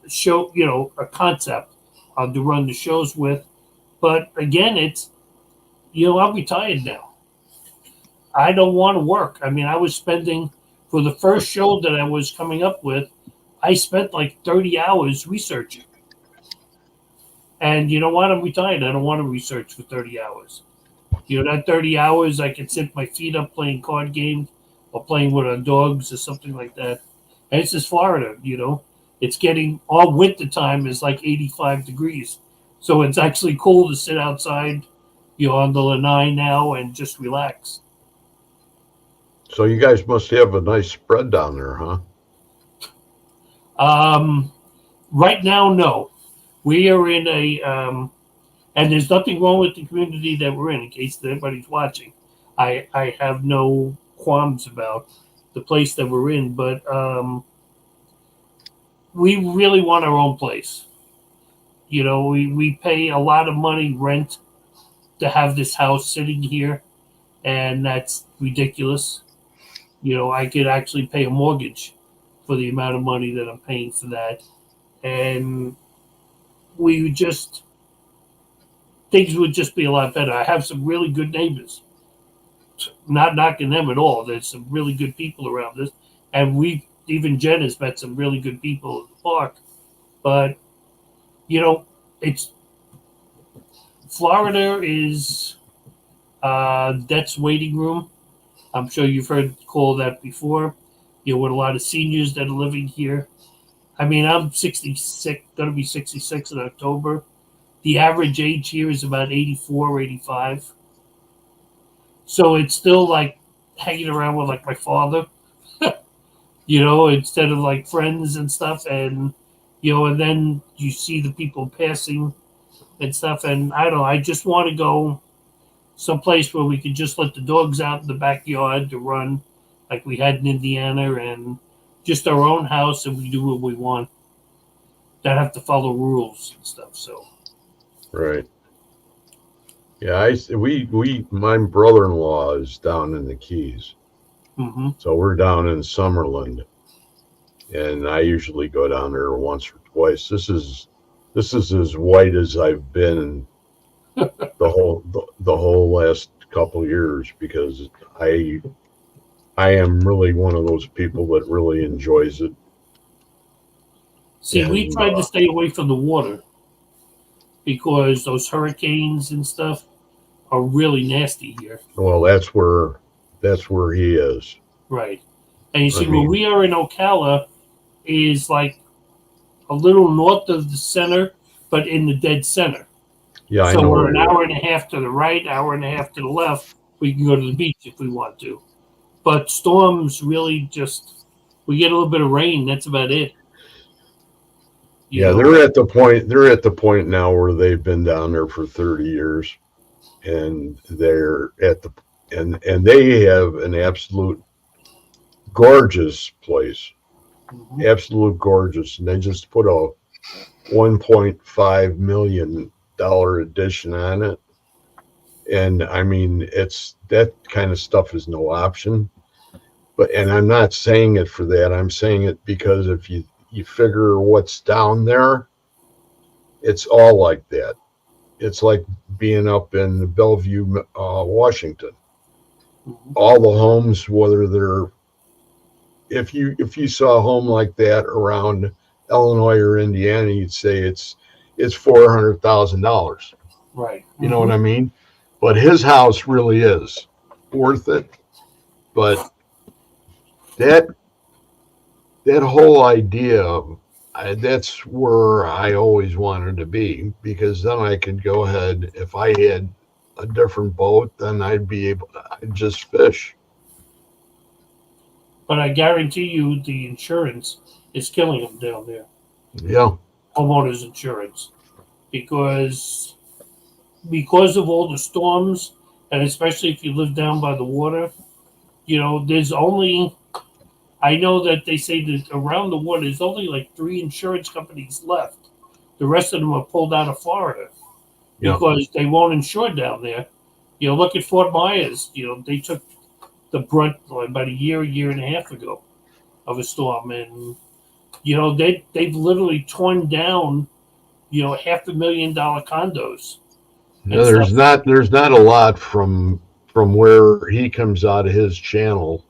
a concept to run the shows with. But again, it's, I'm retired now. I don't want to work. I mean, I was spending, for the first show that I was coming up with, I spent like 30 hours researching. And you know what? I'm retired. I don't want to research for 30 hours. That 30 hours, I can sit my feet up playing card games or playing with our dogs or something like that. And it's just Florida, It's getting, all winter time is like 85 degrees. So it's actually cool to sit outside, on the lanai now and just relax. So you guys must have a nice spread down there, huh? Right now, no. We are in and there's nothing wrong with the community that we're in case anybody's watching. I have no qualms about the place that we're in, but we really want our own place. We pay a lot of money rent to have this house sitting here, and that's ridiculous. I could actually pay a mortgage for the amount of money that I'm paying for that. And things would just be a lot better. I have some really good neighbors. Not knocking them at all. There's some really good people around us. And even Jen has met some really good people at the park. But, it's Florida is death's waiting room. I'm sure you've heard call that before. With a lot of seniors that are living here. I mean, I'm 66, going to be 66 in October. The average age here is about 84 or 85. So it's still like hanging around with like my father, instead of like friends and stuff. And, and then you see the people passing and stuff. And I don't know, I just want to go someplace where we could just let the dogs out in the backyard to run like we had in Indiana, and just our own house, and we do what we want. Don't have to follow rules and stuff. So, right. Yeah, my brother-in-law is down in the Keys, so we're down in Summerlin, and I usually go down there once or twice. This is as white as I've been the whole last couple years, because I am really one of those people that really enjoys it. See, we tried to stay away from the water because those hurricanes and stuff are really nasty here. Well, that's where he is. Right. And you see, where we are in Ocala is like a little north of the center, but in the dead center. Yeah, so I know. We're an hour and a half to the right, hour and a half to the left. We can go to the beach if we want to. But storms really we get a little bit of rain. That's about it. They're at the point now where they've been down there for 30 years, and they're and they have an absolute gorgeous place, absolute gorgeous, and they just put a $1.5 million addition on it. And I mean, it's that kind of stuff is no option. And I'm not saying it for that. I'm saying it because if you figure what's down there, it's all like that. It's like being up in Bellevue, Washington. All the homes, whether they're, if you saw a home like that around Illinois or Indiana, you'd say it's $400,000. Right. You know what I mean? But his house really is worth it. But that whole idea, that's where I always wanted to be, because then I could go ahead. If I had a different boat, then I'd just fish. But I guarantee you, the insurance is killing them down there. Yeah. Homeowners insurance, because of all the storms, and especially if you live down by the water, there's only. I know that they say that around the water, there's only like 3 insurance companies left. The rest of them are pulled out of Florida Yeah. because they won't insure down there. Look at Fort Myers. They took the brunt about a year and a half ago of a storm, and they've literally torn down $500,000 condos. No, there's not a lot from where he comes out of his channel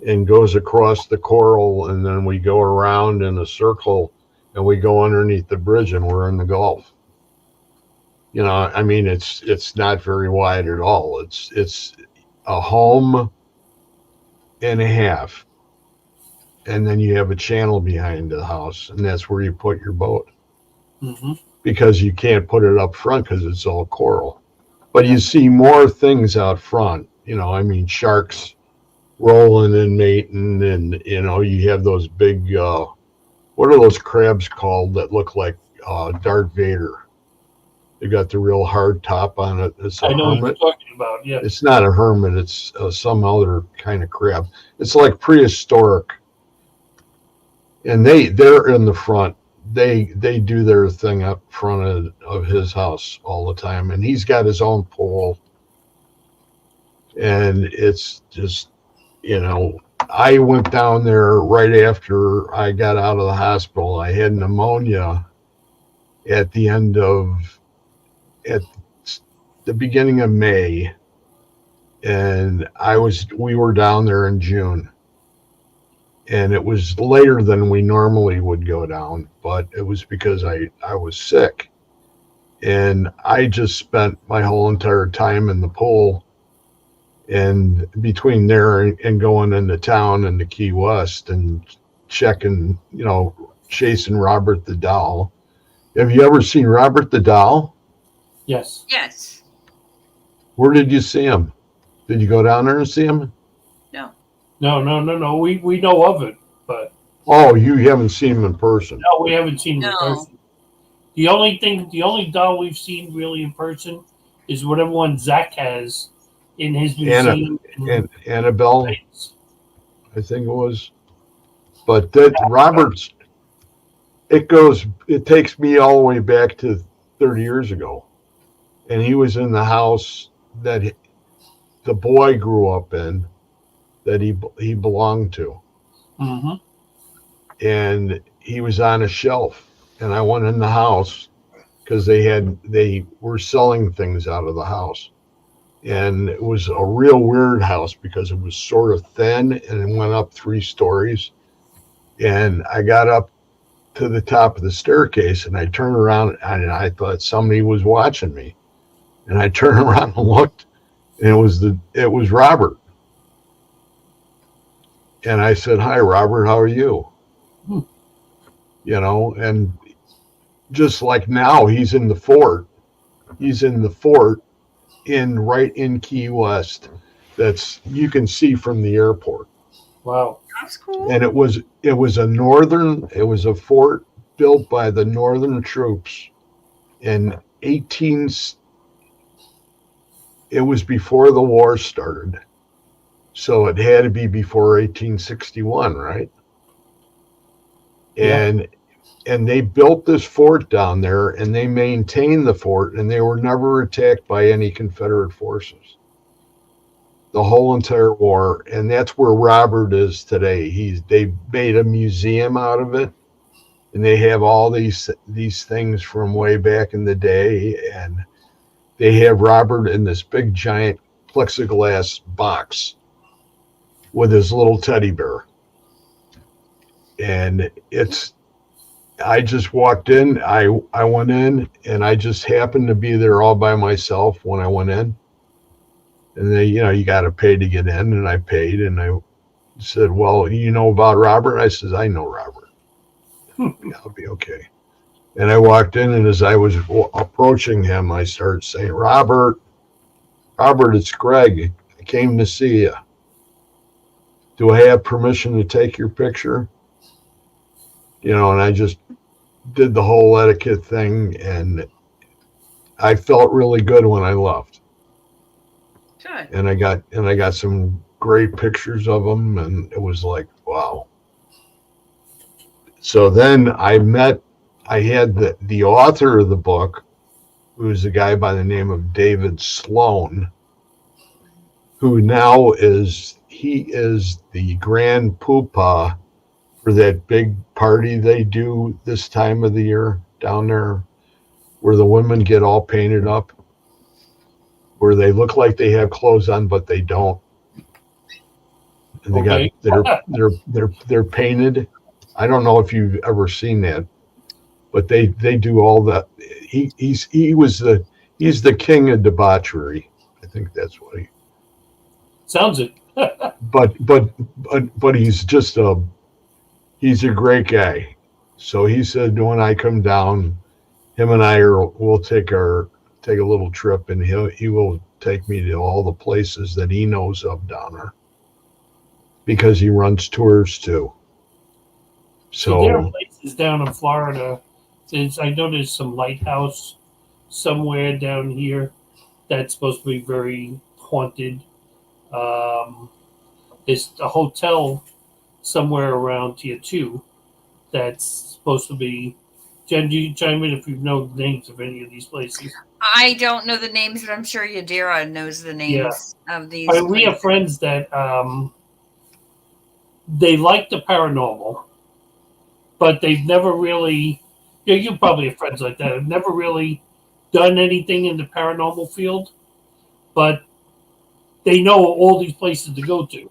and goes across the coral, and then we go around in a circle and we go underneath the bridge and we're in the Gulf. I mean, it's not very wide at all. It's a home and a half, and then you have a channel behind the house, and that's where you put your boat. Because you can't put it up front because it's all coral. But you see more things out front. I mean, sharks rolling and mating, and you have those big what are those crabs called that look like Darth Vader? They got the real hard top on it. It's a I know hermit. what you're talking about. Yeah, it's not a hermit. It's some other kind of crab. It's like prehistoric, and they're in the front. They do their thing up front of his house all the time, and he's got his own pool, and it's just, I went down there right after I got out of the hospital. I had pneumonia at the beginning of May, and we were down there in June. And it was later than we normally would go down, but it was because I was sick. And I just spent my whole entire time in the pool, and between there and going into town and the Key West and checking, chasing Robert the Doll. Have you ever seen Robert the Doll? yes. Yes. Where did you see him? Did you go down there and see him? No. We know of it, but Oh, you haven't seen him in person. no, we haven't seen him in No. person. The only doll we've seen really in person is whatever one Zach has in his museum. And Annabelle, I think it was. But that Robert's, it takes me all the way back to 30 years ago. And he was in the house that the boy grew up in, that he belonged to. And he was on a shelf, and I went in the house because they were selling things out of the house. And it was a real weird house because it was sort of thin and it went up 3 stories. And I got up to the top of the staircase, and I turned around, and I thought somebody was watching me. And I turned around and looked, and it was Robert. And I said, "Hi, Robert, how are you?" And just like now, he's in the fort. He's in the fort right in Key West. You can see from the airport. Wow. That's cool. And it was a fort built by the Northern troops in it was before the war started. So it had to be before 1861, right? Yeah. And they built this fort down there, and they maintained the fort, and they were never attacked by any Confederate forces the whole entire war. And that's where Robert is today. They made a museum out of it, and they have all these things from way back in the day, and they have Robert in this big giant plexiglass box with his little teddy bear. And I just walked in. I went in, and I just happened to be there all by myself when I went in. And they, you got to pay to get in, and I paid, and I said, "Well, you know about Robert?" I says, "I know Robert. Yeah, I'll be okay." And I walked in, and as I was approaching him, I started saying, "Robert, Robert, it's Greg. I came to see you. Do I have permission to take your picture?" And I just did the whole etiquette thing, and I felt really good when I left. Good. And I got some great pictures of him, and it was like, wow. So then I had the author of the book, who's a guy by the name of David Sloan, who now is the grand poobah for that big party they do this time of the year down there, where the women get all painted up, where they look like they have clothes on but they don't, and Okay. they're painted. I don't know if you've ever seen that, but they do all that. He's the king of debauchery. I think that's what he. Sounds it. But he's a great guy. So he said when I come down, him and we'll take a little trip, and he will take me to all the places that he knows of down there, because he runs tours too. So there are So places down in Florida. I know there's some lighthouse somewhere down here that's supposed to be very haunted. There's a hotel somewhere around here too that's supposed to be. Jen, do you chime in if you know the names of any of these places? I don't know the names, but I'm sure Yadira knows the names of these. We have friends that they like the paranormal, but they've never really. You probably have friends like that. Have never really done anything in the paranormal field, but they know all these places to go to,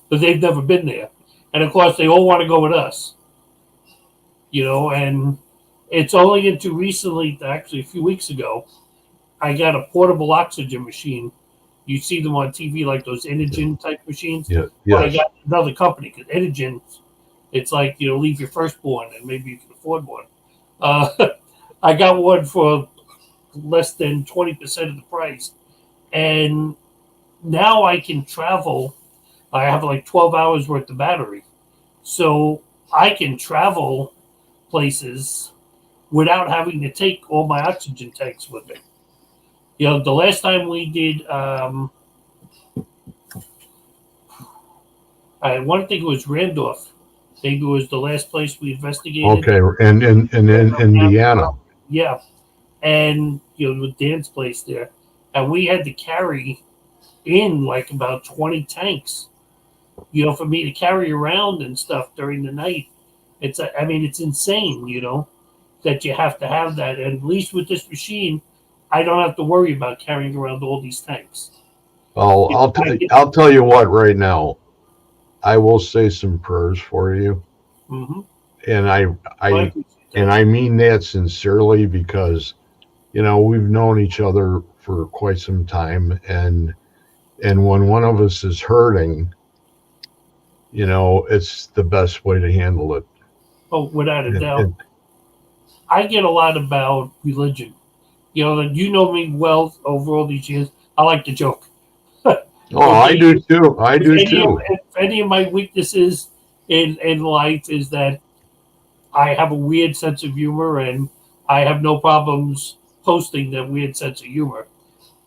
but they've never been there. And of course, they all want to go with us, and it's only until recently, actually a few weeks ago, I got a portable oxygen machine. You see them on TV, like those Inogen type machines. yeah, Well, I yes. got another company, because Inogen, it's like, leave your firstborn and maybe you can afford one. I got one for less than 20% of the price. And now I can travel. I have like 12 hours worth of battery. So I can travel places without having to take all my oxygen tanks with me. The last time we did, I want to think it was Randolph. I think it was the last place we investigated. Okay, and in Indiana. Yeah. And, with Dan's place there. And we had to carry in like about 20 tanks, for me to carry around and stuff during the night. It's insane, that you have to have that. And at least with this machine, I don't have to worry about carrying around all these tanks. I'll tell you what right now. I will say some prayers for you, Mm-hmm. and I mean that sincerely, because we've known each other for quite some time, and when one of us is hurting, it's the best way to handle it. Oh, without a And- doubt. and- I get a lot about religion. You know me well over all these years. I like to joke. I do too. I do too. If any of my weaknesses in life is that I have a weird sense of humor, and I have no problems posting that weird sense of humor.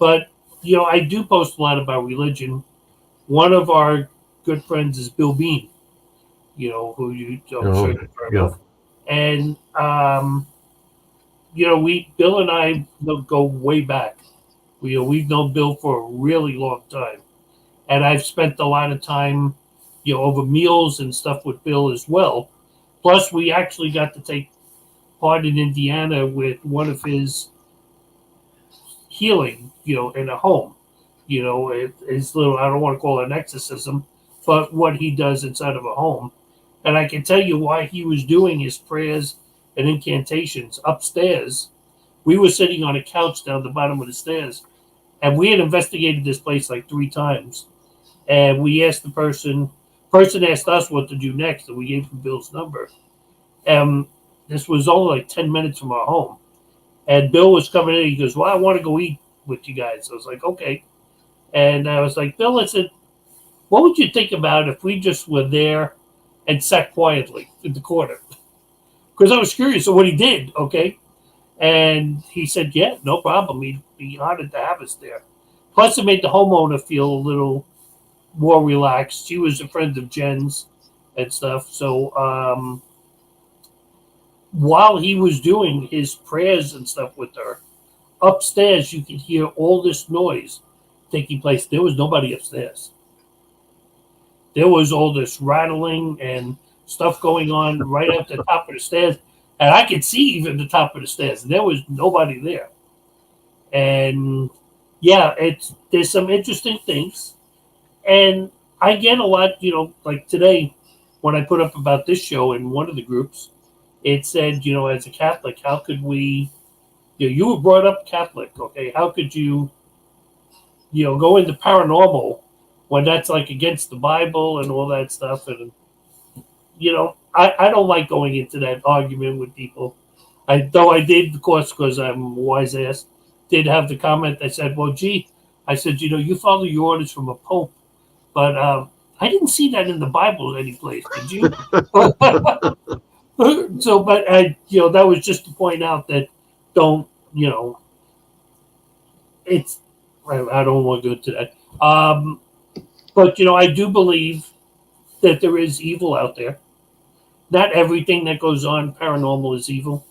But, I do post a lot about religion. One of our good friends is Bill Bean, who I'm sure you've heard Yeah. of. And, Bill and I go way back. We've known Bill for a really long time. And I've spent a lot of time, over meals and stuff with Bill as well. Plus, we actually got to take part in Indiana with one of his healing, in a home. His little, I don't want to call it an exorcism, but what he does inside of a home. And I can tell you why he was doing his prayers and incantations upstairs. We were sitting on a couch down the bottom of the stairs, and we had investigated this place like 3 times. And we asked the person asked us what to do next, and we gave him Bill's number. And this was only like 10 minutes from our home. And Bill was coming in. He goes, "Well, I want to go eat with you guys." I was like, "Okay." And I was like, "Bill," I said, "what would you think about if we just were there and sat quietly in the corner?" Because I was curious of what he did, okay? And he said, "Yeah, no problem. He'd be honored to have us there." Plus, it made the homeowner feel a little more relaxed. She was a friend of Jen's and stuff. So while he was doing his prayers and stuff with her, upstairs you could hear all this noise taking place. There was nobody upstairs. There was all this rattling and stuff going on right at the top of the stairs. And I could see even the top of the stairs. There was nobody there. And yeah, there's some interesting things. And I get a lot, like today when I put up about this show in one of the groups, it said, as a Catholic, how could we, you were brought up Catholic, okay? How could you, go into paranormal when that's like against the Bible and all that stuff? And, I don't like going into that argument with people. Though I did, of course, because I'm a wise ass, did have the comment that said, "Well, gee," I said, "you follow your orders from a pope, but I didn't see that in the Bible any place. Did you?" So, but that was just to point out that don't, it's. I don't want to go into that. But I do believe that there is evil out there. Not everything that goes on paranormal is evil.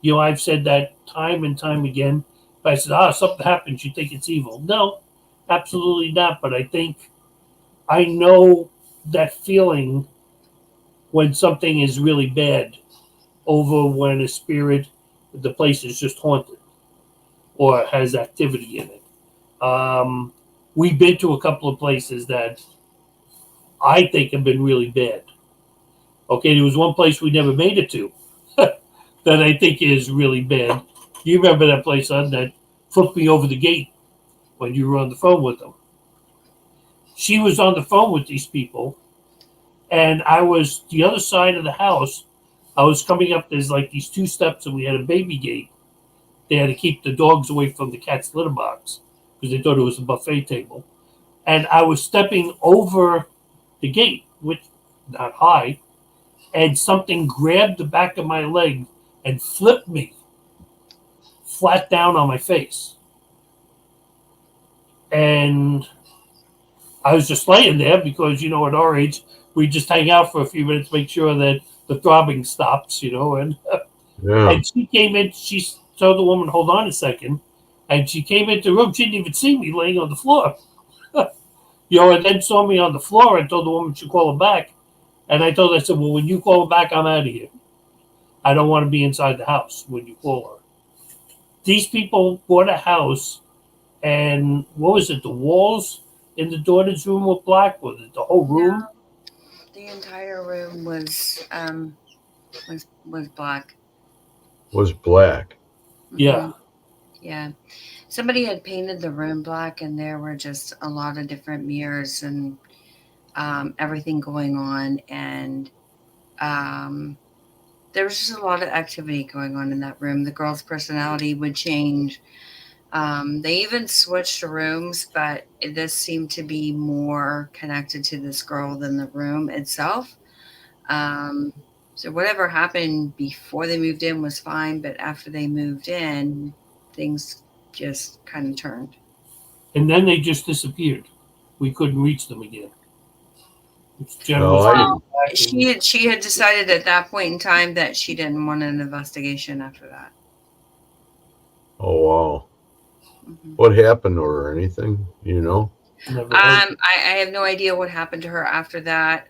I've said that time and time again. If I said, something happens, you think it's evil. No, absolutely not. But I think I know that feeling when something is really bad over when a spirit, the place is just haunted or has activity in it. We've been to a couple of places that I think have been really bad. Okay, there was one place we never made it to that I think is really bad. You remember that place, son, that flipped me over the gate when you were on the phone with them? She was on the phone with these people, and I was the other side of the house. I was coming up. There's like these 2 steps, and we had a baby gate. They had to keep the dogs away from the cat's litter box because they thought it was a buffet table. And I was stepping over the gate, which not high, and something grabbed the back of my leg and flipped me flat down on my face. And I was just laying there because, at our age, we just hang out for a few minutes, make sure that the throbbing stops, and Yeah. and she came in, she told the woman, "Hold on a second." And she came into the room, she didn't even see me laying on the floor. And then saw me on the floor and told the woman to call her back. And I told her, I said, "Well, when you call her back, I'm out of here. I don't want to be inside the house when you call her." These people bought a house, and what was it? The walls in the daughter's room were black. Was it the whole room? No, the entire room was black. Was black. Yeah. Mhm. Yeah. Somebody had painted the room black, and there were just a lot of different mirrors and everything going on, and there was just a lot of activity going on in that room. The girl's personality would change. They even switched rooms, but this seemed to be more connected to this girl than the room itself. So whatever happened before they moved in was fine, but after they moved in, things just kind of turned. And then they just disappeared. We couldn't reach them again. She had decided at that point in time that she didn't want an investigation after that. Oh, wow. Mm-hmm. What happened to her or anything? I have no idea what happened to her after that.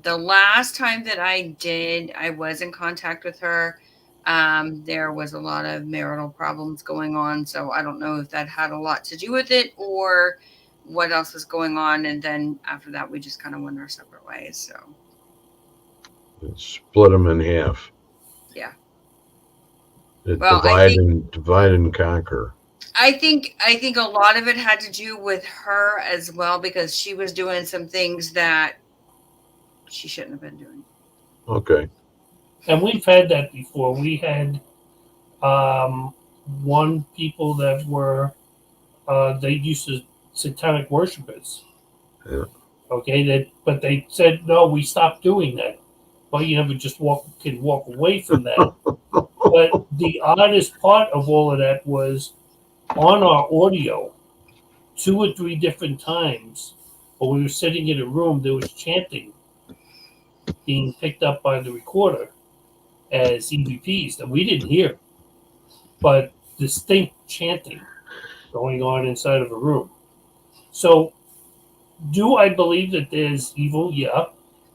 The last time that I was in contact with her, there was a lot of marital problems going on. So I don't know if that had a lot to do with it or what else was going on. And then after that, we just kind of went our separate ways. So split them in half. Yeah. Well, Divide and conquer. I think a lot of it had to do with her as well, because she was doing some things that she shouldn't have been doing. Okay. And we've had that before. We had one people that were they used to satanic worshipers. Yeah. Okay, but they said no, we stopped doing that. Well, you never just can walk away from that. But the oddest part of all of that was on our audio, 2 or 3 different times, when we were sitting in a room, there was chanting being picked up by the recorder as EVPs that we didn't hear, but distinct chanting going on inside of a room. So, do I believe that there's evil? Yeah.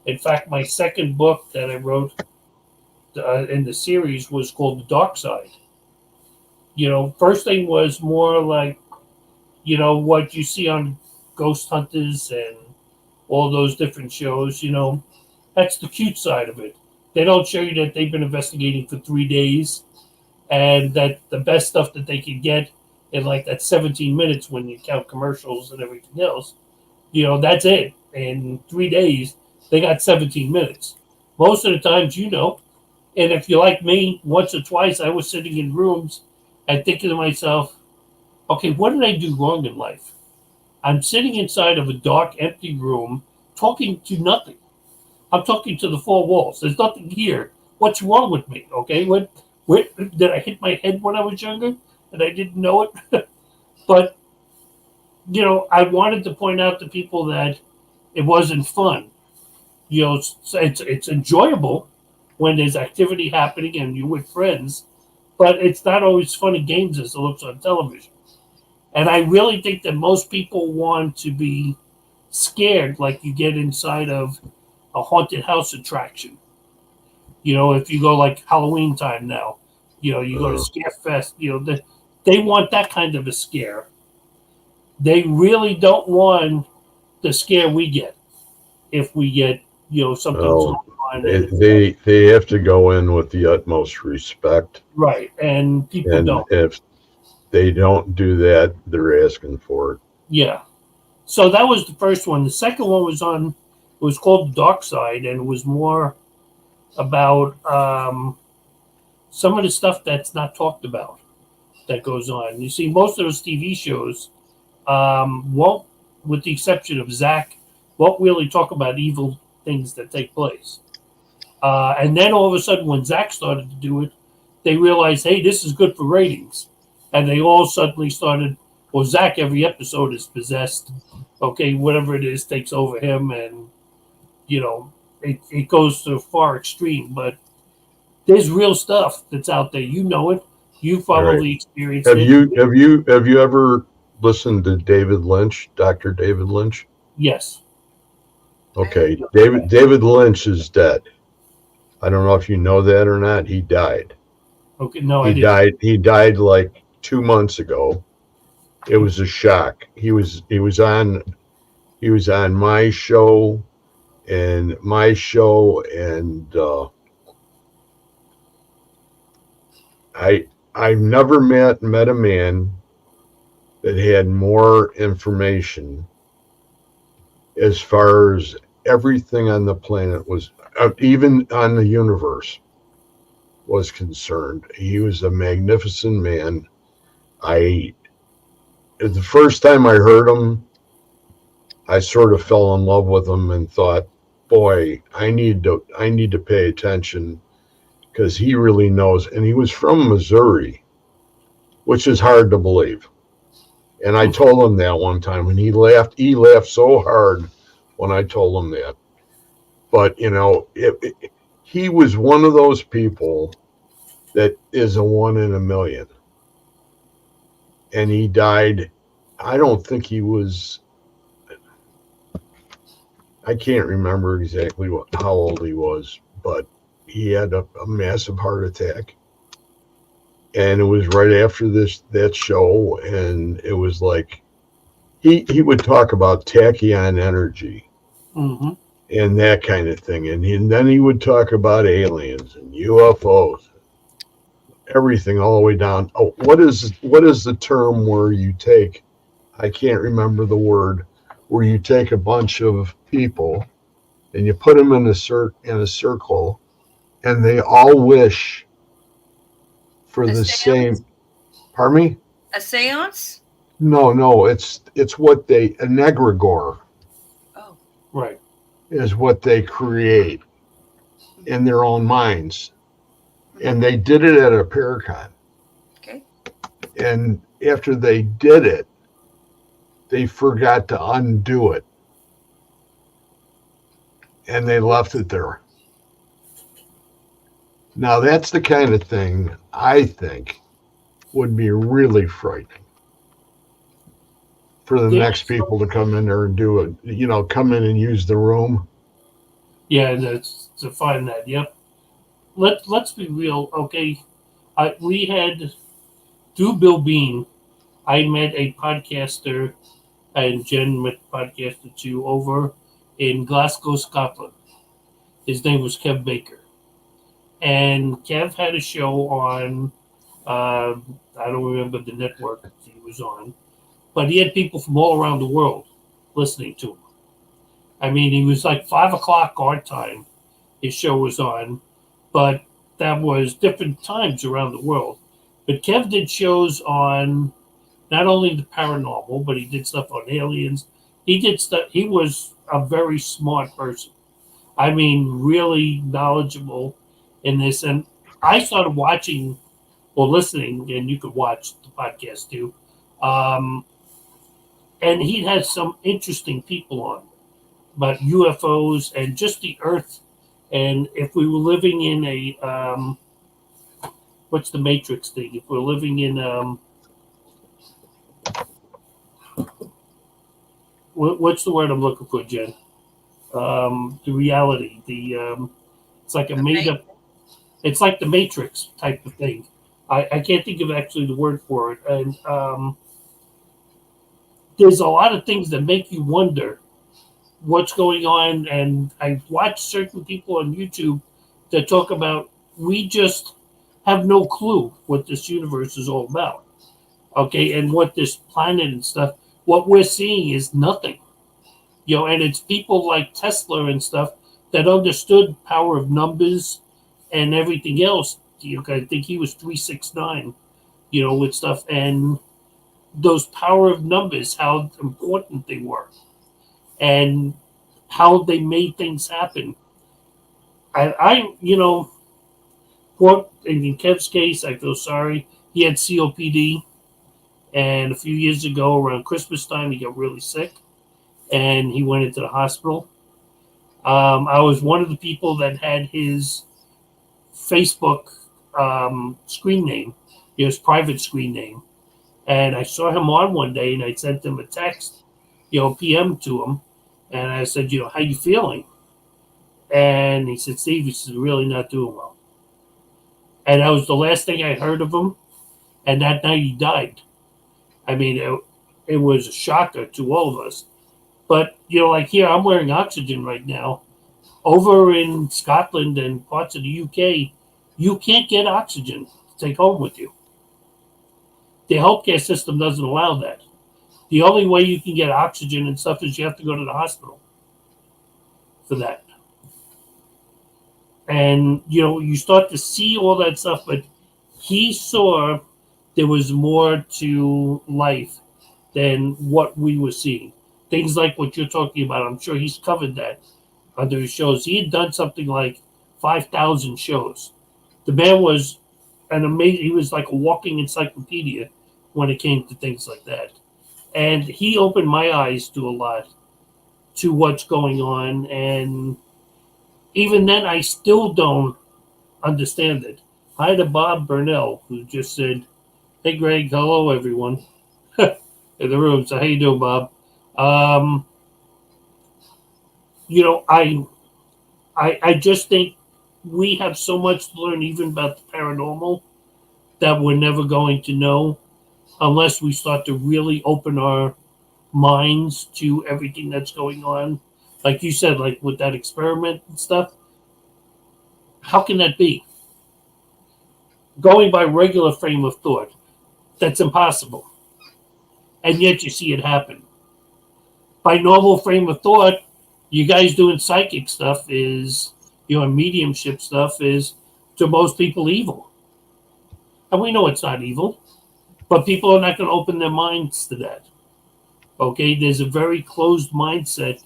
In fact, my second book that I wrote in the series was called The Dark Side. First thing was more like, what you see on Ghost Hunters and all those different shows, that's the cute side of it. They don't show you that they've been investigating for 3 days and that the best stuff that they can get in like that 17 minutes when you count commercials and everything else, that's it. In 3 days, they got 17 minutes. Most of the times, and if you're like me, once or twice I was sitting in rooms and thinking to myself, okay, what did I do wrong in life? I'm sitting inside of a dark, empty room talking to nothing. I'm talking to the 4 walls. There's nothing here. What's wrong with me? Okay, what did I hit my head when I was younger and I didn't know it? But I wanted to point out to people that it wasn't fun. It's enjoyable when there's activity happening and you're with friends, but it's not always fun and games as it looks on television. And I really think that most people want to be scared like you get inside of a haunted house attraction. If you go like Halloween time now, you go to Scare Fest, they want that kind of a scare. They really don't want the scare we get if we get, something going on. They have to go in with the utmost respect. Right. And people don't. If they don't do that, they're asking for it. Yeah. So that was the first one. The second one was called The Dark Side, and it was more about some of the stuff that's not talked about that goes on. You see, most of those TV shows won't, with the exception of Zach, won't really talk about evil things that take place. And then all of a sudden, when Zach started to do it, they realized, hey, this is good for ratings. And they all suddenly started, well, Zach, every episode is possessed. Okay, whatever it is takes over him, and, it goes to a far extreme. But there's real stuff that's out there. You know it. You've probably experienced it. Have you ever listened to David Lynch, Dr. David Lynch? Yes. Okay, David Lynch is dead. I don't know if you know that or not. He died. Okay, no, I didn't. He died like 2 months ago. It was a shock. He was on my show, and I've never met a man that had more information as far as everything on the planet was, even on the universe, was concerned. He was a magnificent man. The first time I heard him, I sort of fell in love with him and thought, boy, I need to pay attention, because he really knows. And he was from Missouri, which is hard to believe. And I told him that one time, and he laughed. He laughed so hard when I told him that. But, he was one of those people that is a 1 in a million. And he died. I don't think he was, I can't remember exactly how old he was, but he had a massive heart attack. And it was right after that show, and it was like he would talk about tachyon energy, mm-hmm. and that kind of thing, and then he would talk about aliens and UFOs, everything all the way down. Oh, what is the term where you take? I can't remember the word. Where you take a bunch of people and you put them in a circle, and they all wish for A the seance? same. Pardon me? A seance? No. It's what they an egregore Oh, Right. is what they create in their own minds, and they did it at a Paracon. okay. And after they did it, they forgot to undo it, and they left it there. Now that's the kind of thing I think would be really frightening for the Yeah. next people to come in there and do it. Come in and use the room. Yeah, that's to find that. Yep. Let's be real. Okay, we had through Bill Bean. I met a podcaster, and Jen met a podcaster too over in Glasgow, Scotland. His name was Kev Baker, and Kev had a show on. I don't remember the network he was on, but he had people from all around the world listening to him. I mean, he was like 5 o'clock our time. His show was on, but that was different times around the world. But Kev did shows on not only the paranormal, but he did stuff on aliens. He did stuff. He was a very smart person. I mean, really knowledgeable in this. And I started watching or listening, and you could watch the podcast too. Um, and he had some interesting people on about UFOs and just the Earth. And if we were living in a what's the Matrix thing? If we're living in what's the word I'm looking for, Jen? The reality. It's like a made up. It's like the Matrix type of thing. I can't think of actually the word for it. And there's a lot of things that make you wonder what's going on. And I watch certain people on YouTube that talk about we just have no clue what this universe is all about. Okay, and what this planet and stuff. What we're seeing is nothing. And it's people like Tesla and stuff that understood power of numbers and everything else. I think he was 369, with stuff and those power of numbers, how important they were, and how they made things happen. What in Kev's case, I feel sorry. He had COPD, and a few years ago, around Christmas time, he got really sick, and he went into the hospital. I was one of the people that had his Facebook screen name, his private screen name. And I saw him on one day, and I sent him a text, PM to him. And I said, how you feeling? And he said, Steve, he's really not doing well. And that was the last thing I heard of him. And that night he died. I mean, it was a shocker to all of us. But, like here, I'm wearing oxygen right now. Over in Scotland and parts of the UK, you can't get oxygen to take home with you. The healthcare system doesn't allow that. The only way you can get oxygen and stuff is you have to go to the hospital for that. And, you start to see all that stuff, but he saw there was more to life than what we were seeing. Things like what you're talking about, I'm sure he's covered that under his shows. He had done something like 5,000 shows. The man was he was like a walking encyclopedia when it came to things like that. And he opened my eyes to a lot, to what's going on. And even then, I still don't understand it. Hi to Bob Burnell, who just said, hey, Greg, hello, everyone. In the room. So how you doing, Bob? I just think we have so much to learn even about the paranormal that we're never going to know unless we start to really open our minds to everything that's going on. Like you said, like with that experiment and stuff, how can that be? going by regular frame of thought, that's impossible. And yet you see it happen. By normal frame of thought, you guys doing psychic stuff is, mediumship stuff is to most people evil. And we know it's not evil, but people are not going to open their minds to that. Okay, there's a very closed mindset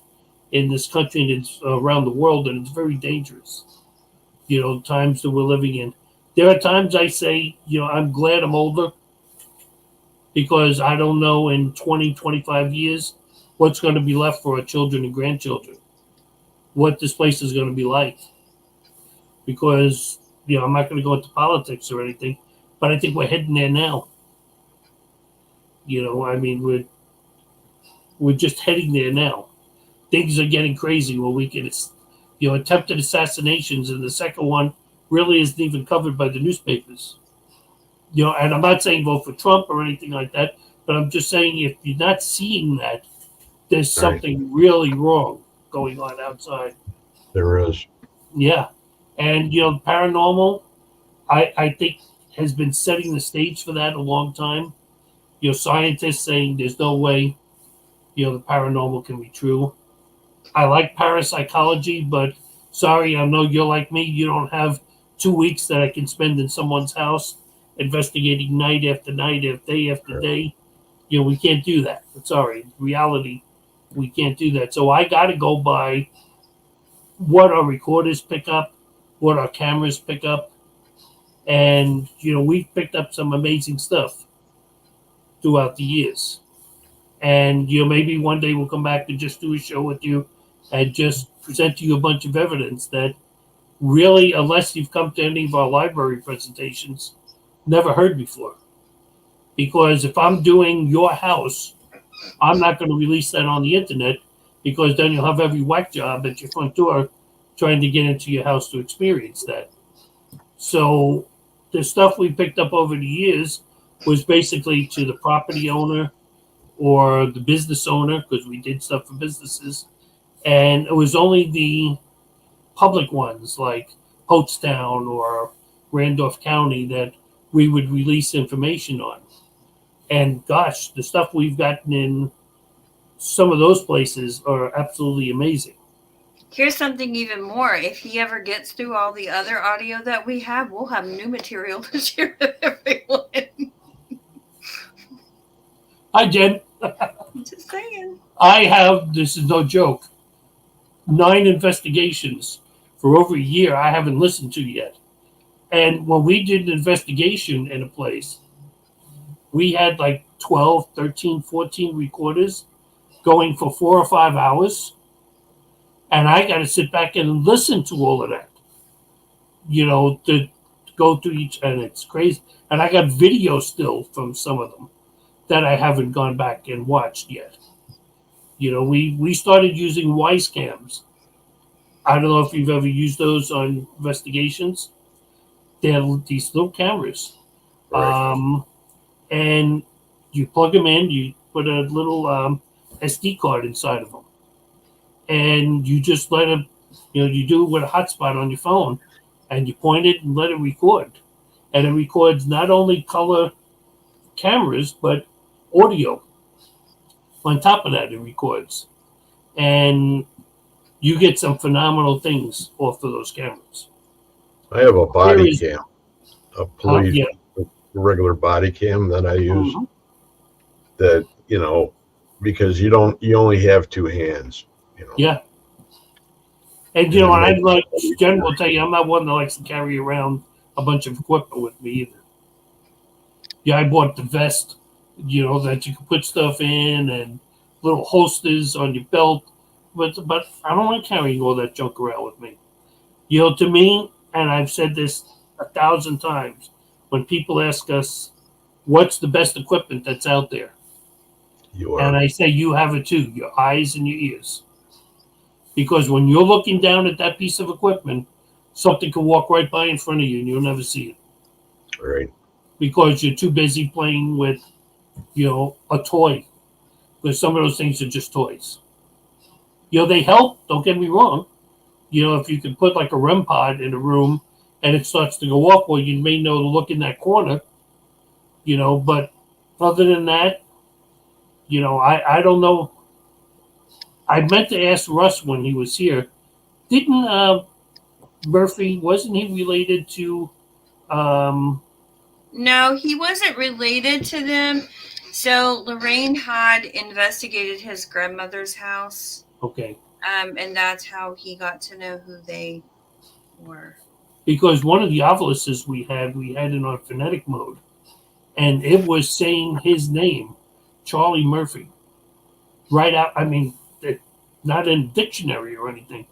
in this country and it's around the world, and it's very dangerous. Times that we're living in. There are times I say, I'm glad I'm older, because I don't know in 20, 25 years what's going to be left for our children and grandchildren, what this place is going to be like. Because, I'm not going to go into politics or anything, but I think we're heading there now. We're just heading there now. Things are getting crazy where we can, attempted assassinations, and the second one really isn't even covered by the newspapers. And I'm not saying vote for Trump or anything like that, but I'm just saying if you're not seeing that, there's something really wrong going on outside. There is. Yeah. And, paranormal, I think, has been setting the stage for that a long time. Scientists saying there's no way, the paranormal can be true. I like parapsychology, but sorry, I know you're like me. You don't have 2 weeks that I can spend in someone's house investigating night after night, day after day. We can't do that. I'm sorry. Reality, we can't do that. So I got to go by what our recorders pick up, what our cameras pick up. And, we've picked up some amazing stuff throughout the years. And, maybe one day we'll come back and just do a show with you and just present to you a bunch of evidence that really, unless you've come to any of our library presentations, never heard before. Because if I'm doing your house, I'm not going to release that on the internet, because then you'll have every whack job at your front door trying to get into your house to experience that. So the stuff we picked up over the years was basically to the property owner or the business owner, because we did stuff for businesses. And it was only the public ones like Pottstown or Randolph County that we would release information on. And gosh, the stuff we've gotten in some of those places are absolutely amazing. Here's something even more. If he ever gets through all the other audio that we have, we'll have new material to share with everyone. Hi, Jen. Just saying. I have, this is no joke, 9 investigations for over a year I haven't listened to yet. And when we did an investigation in a place, we had like 12, 13, 14 recorders going for 4 or 5 hours. And I got to sit back and listen to all of that, to go through each, and it's crazy. And I got video still from some of them that I haven't gone back and watched yet. We started using Wise cams. I don't know if you've ever used those on investigations. They're these little cameras. Right. And you plug them in, you put a little SD card inside of them. And you just let it, you do it with a hotspot on your phone, and you point it and let it record. And it records not only color cameras, but audio. On top of that, it records. And you get some phenomenal things off of those cameras. I have a body cam, a police, a regular body cam that I use. Mm-hmm. That, because you only have 2 hands. Yeah. And, and I'm like, Jen will tell you, I'm not one that likes to carry around a bunch of equipment with me either. Yeah, I bought the vest, that you can put stuff in, and little holsters on your belt. But I don't like carrying all that junk around with me. To me, and I've said this 1,000 times, when people ask us, what's the best equipment that's out there? And I say, you have it too, your eyes and your ears. Because when you're looking down at that piece of equipment, something can walk right by in front of you and you'll never see it. Right. Because you're too busy playing with, a toy. Because some of those things are just toys. They help, don't get me wrong. If you can put like a REM pod in a room and it starts to go up, well, you may know to look in that corner, but other than that, I don't know. I meant to ask Russ when he was here. Didn't Murphy, wasn't he related to No, he wasn't related to them. So Lorraine had investigated his grandmother's house. okay. And that's how he got to know who they were. Because one of the obelisks we had it on phonetic mode, and it was saying his name, Charlie Murphy, right out. I mean, not in dictionary or anything,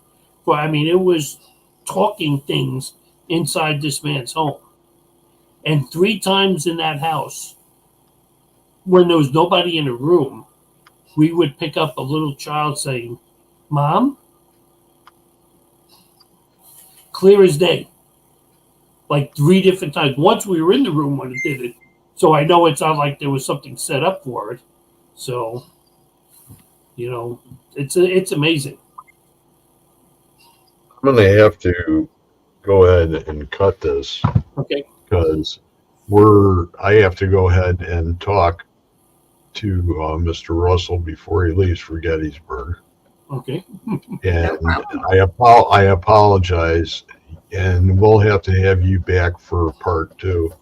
but I mean, it was talking things inside this man's home. And 3 times in that house, when there was nobody in the room, we would pick up a little child saying, "Mom," clear as day. Like 3 different times. Once we were in the room when it did it, so I know it's not like there was something set up for it. So, it's amazing. I'm going to have to go ahead and cut this Okay. because I have to go ahead and talk to Mr. Russell before he leaves for Gettysburg. Okay. And problem. I apologize, and we'll have to have you back for part 2.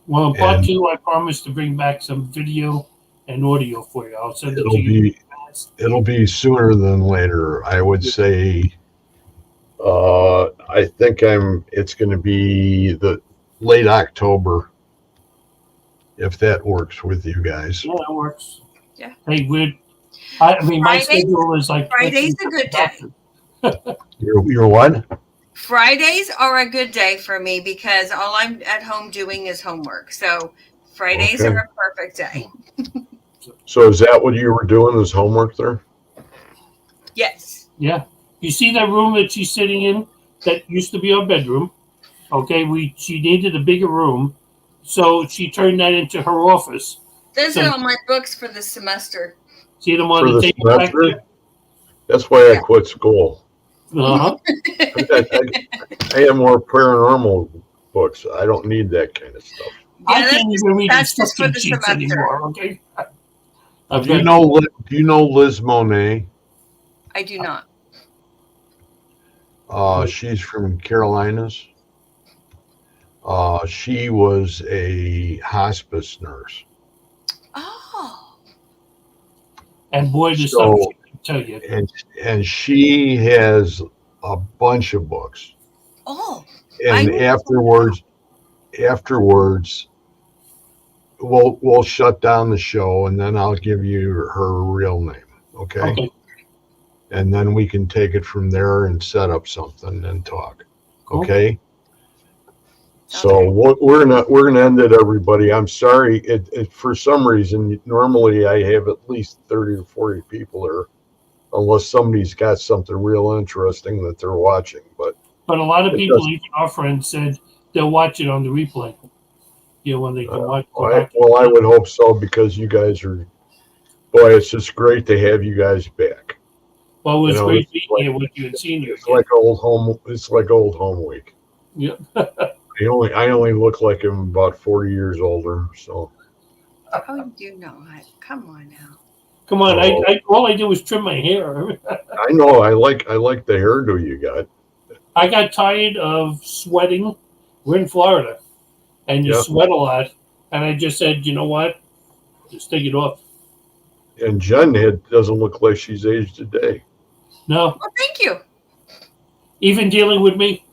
Well, in part And 2, I promise to bring back some video and audio for you. I'll send it to you. it'll be sooner than later. I would say I think it's going to be the late October, if that works with you guys. Yeah, that works. Yeah. Hey, my Fridays- schedule is like Friday's a good day. You're what? Fridays are a good day for me because all I'm at home doing is homework. So Fridays Okay. are a perfect day. So is that what you were doing, is homework there? Yes. Yeah. You see that room that she's sitting in that used to be our bedroom? Okay, she needed a bigger room, so she turned that into her office. Those So- are all my books for the semester. See them on For the the table back semester? there? That's why I quit school. Uh-huh. I have more paranormal books. I don't need that kind of stuff. I Yeah, can't even read that's just for instruction the sheets semester. anymore, okay? Do you know Liz Monet? I do not. She's from Carolinas. She was a hospice nurse. Oh. And boy, the So- stuff she can tell you. And she has a bunch of books. Oh. And afterwards we'll shut down the show, and then I'll give you her real name. Okay. And then we can take it from there and set up something and talk. Cool. Okay. So we're gonna end it, everybody. I'm sorry. It for some reason normally I have at least 30 or 40 people there, unless somebody's got something real interesting that they're watching. But a lot of It people, does. even our friends, said they'll watch it on the replay. When they can watch. I would hope so, because you guys are, boy, it's just great to have you guys back. Well, it was You know, great it's being like- here with you and seeing you. It's like old home. It's like old home week. Yeah. I only look like I'm about 40 years older. So Oh, you do not. Come on now. Come on, Oh. all I did was trim my hair. I know I like the hairdo you got. I got tired of sweating. We're in Florida, and you Yeah. sweat a lot. And I just said, you know what? Just take it off. And Jen doesn't look like she's aged a day. No, Well, thank you. even dealing with me.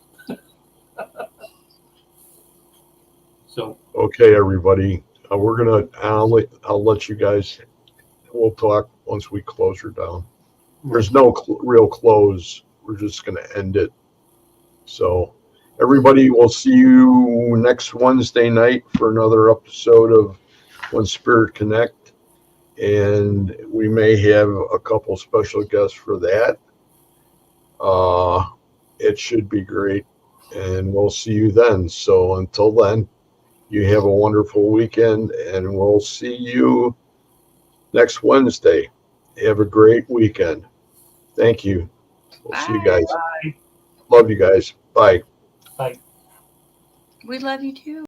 So, Okay, everybody, I'll let you guys. We'll talk once we close her down. There's no real close. We're just gonna end it. So, everybody, we'll see you next Wednesday night for another episode of When Spirit Connect, and we may have a couple special guests for that. It should be great, and we'll see you then. So until then, you have a wonderful weekend, and we'll see you next Wednesday. Have a great weekend. Thank you. We'll see you guys. bye. Love you guys. Bye. Bye. We love you too.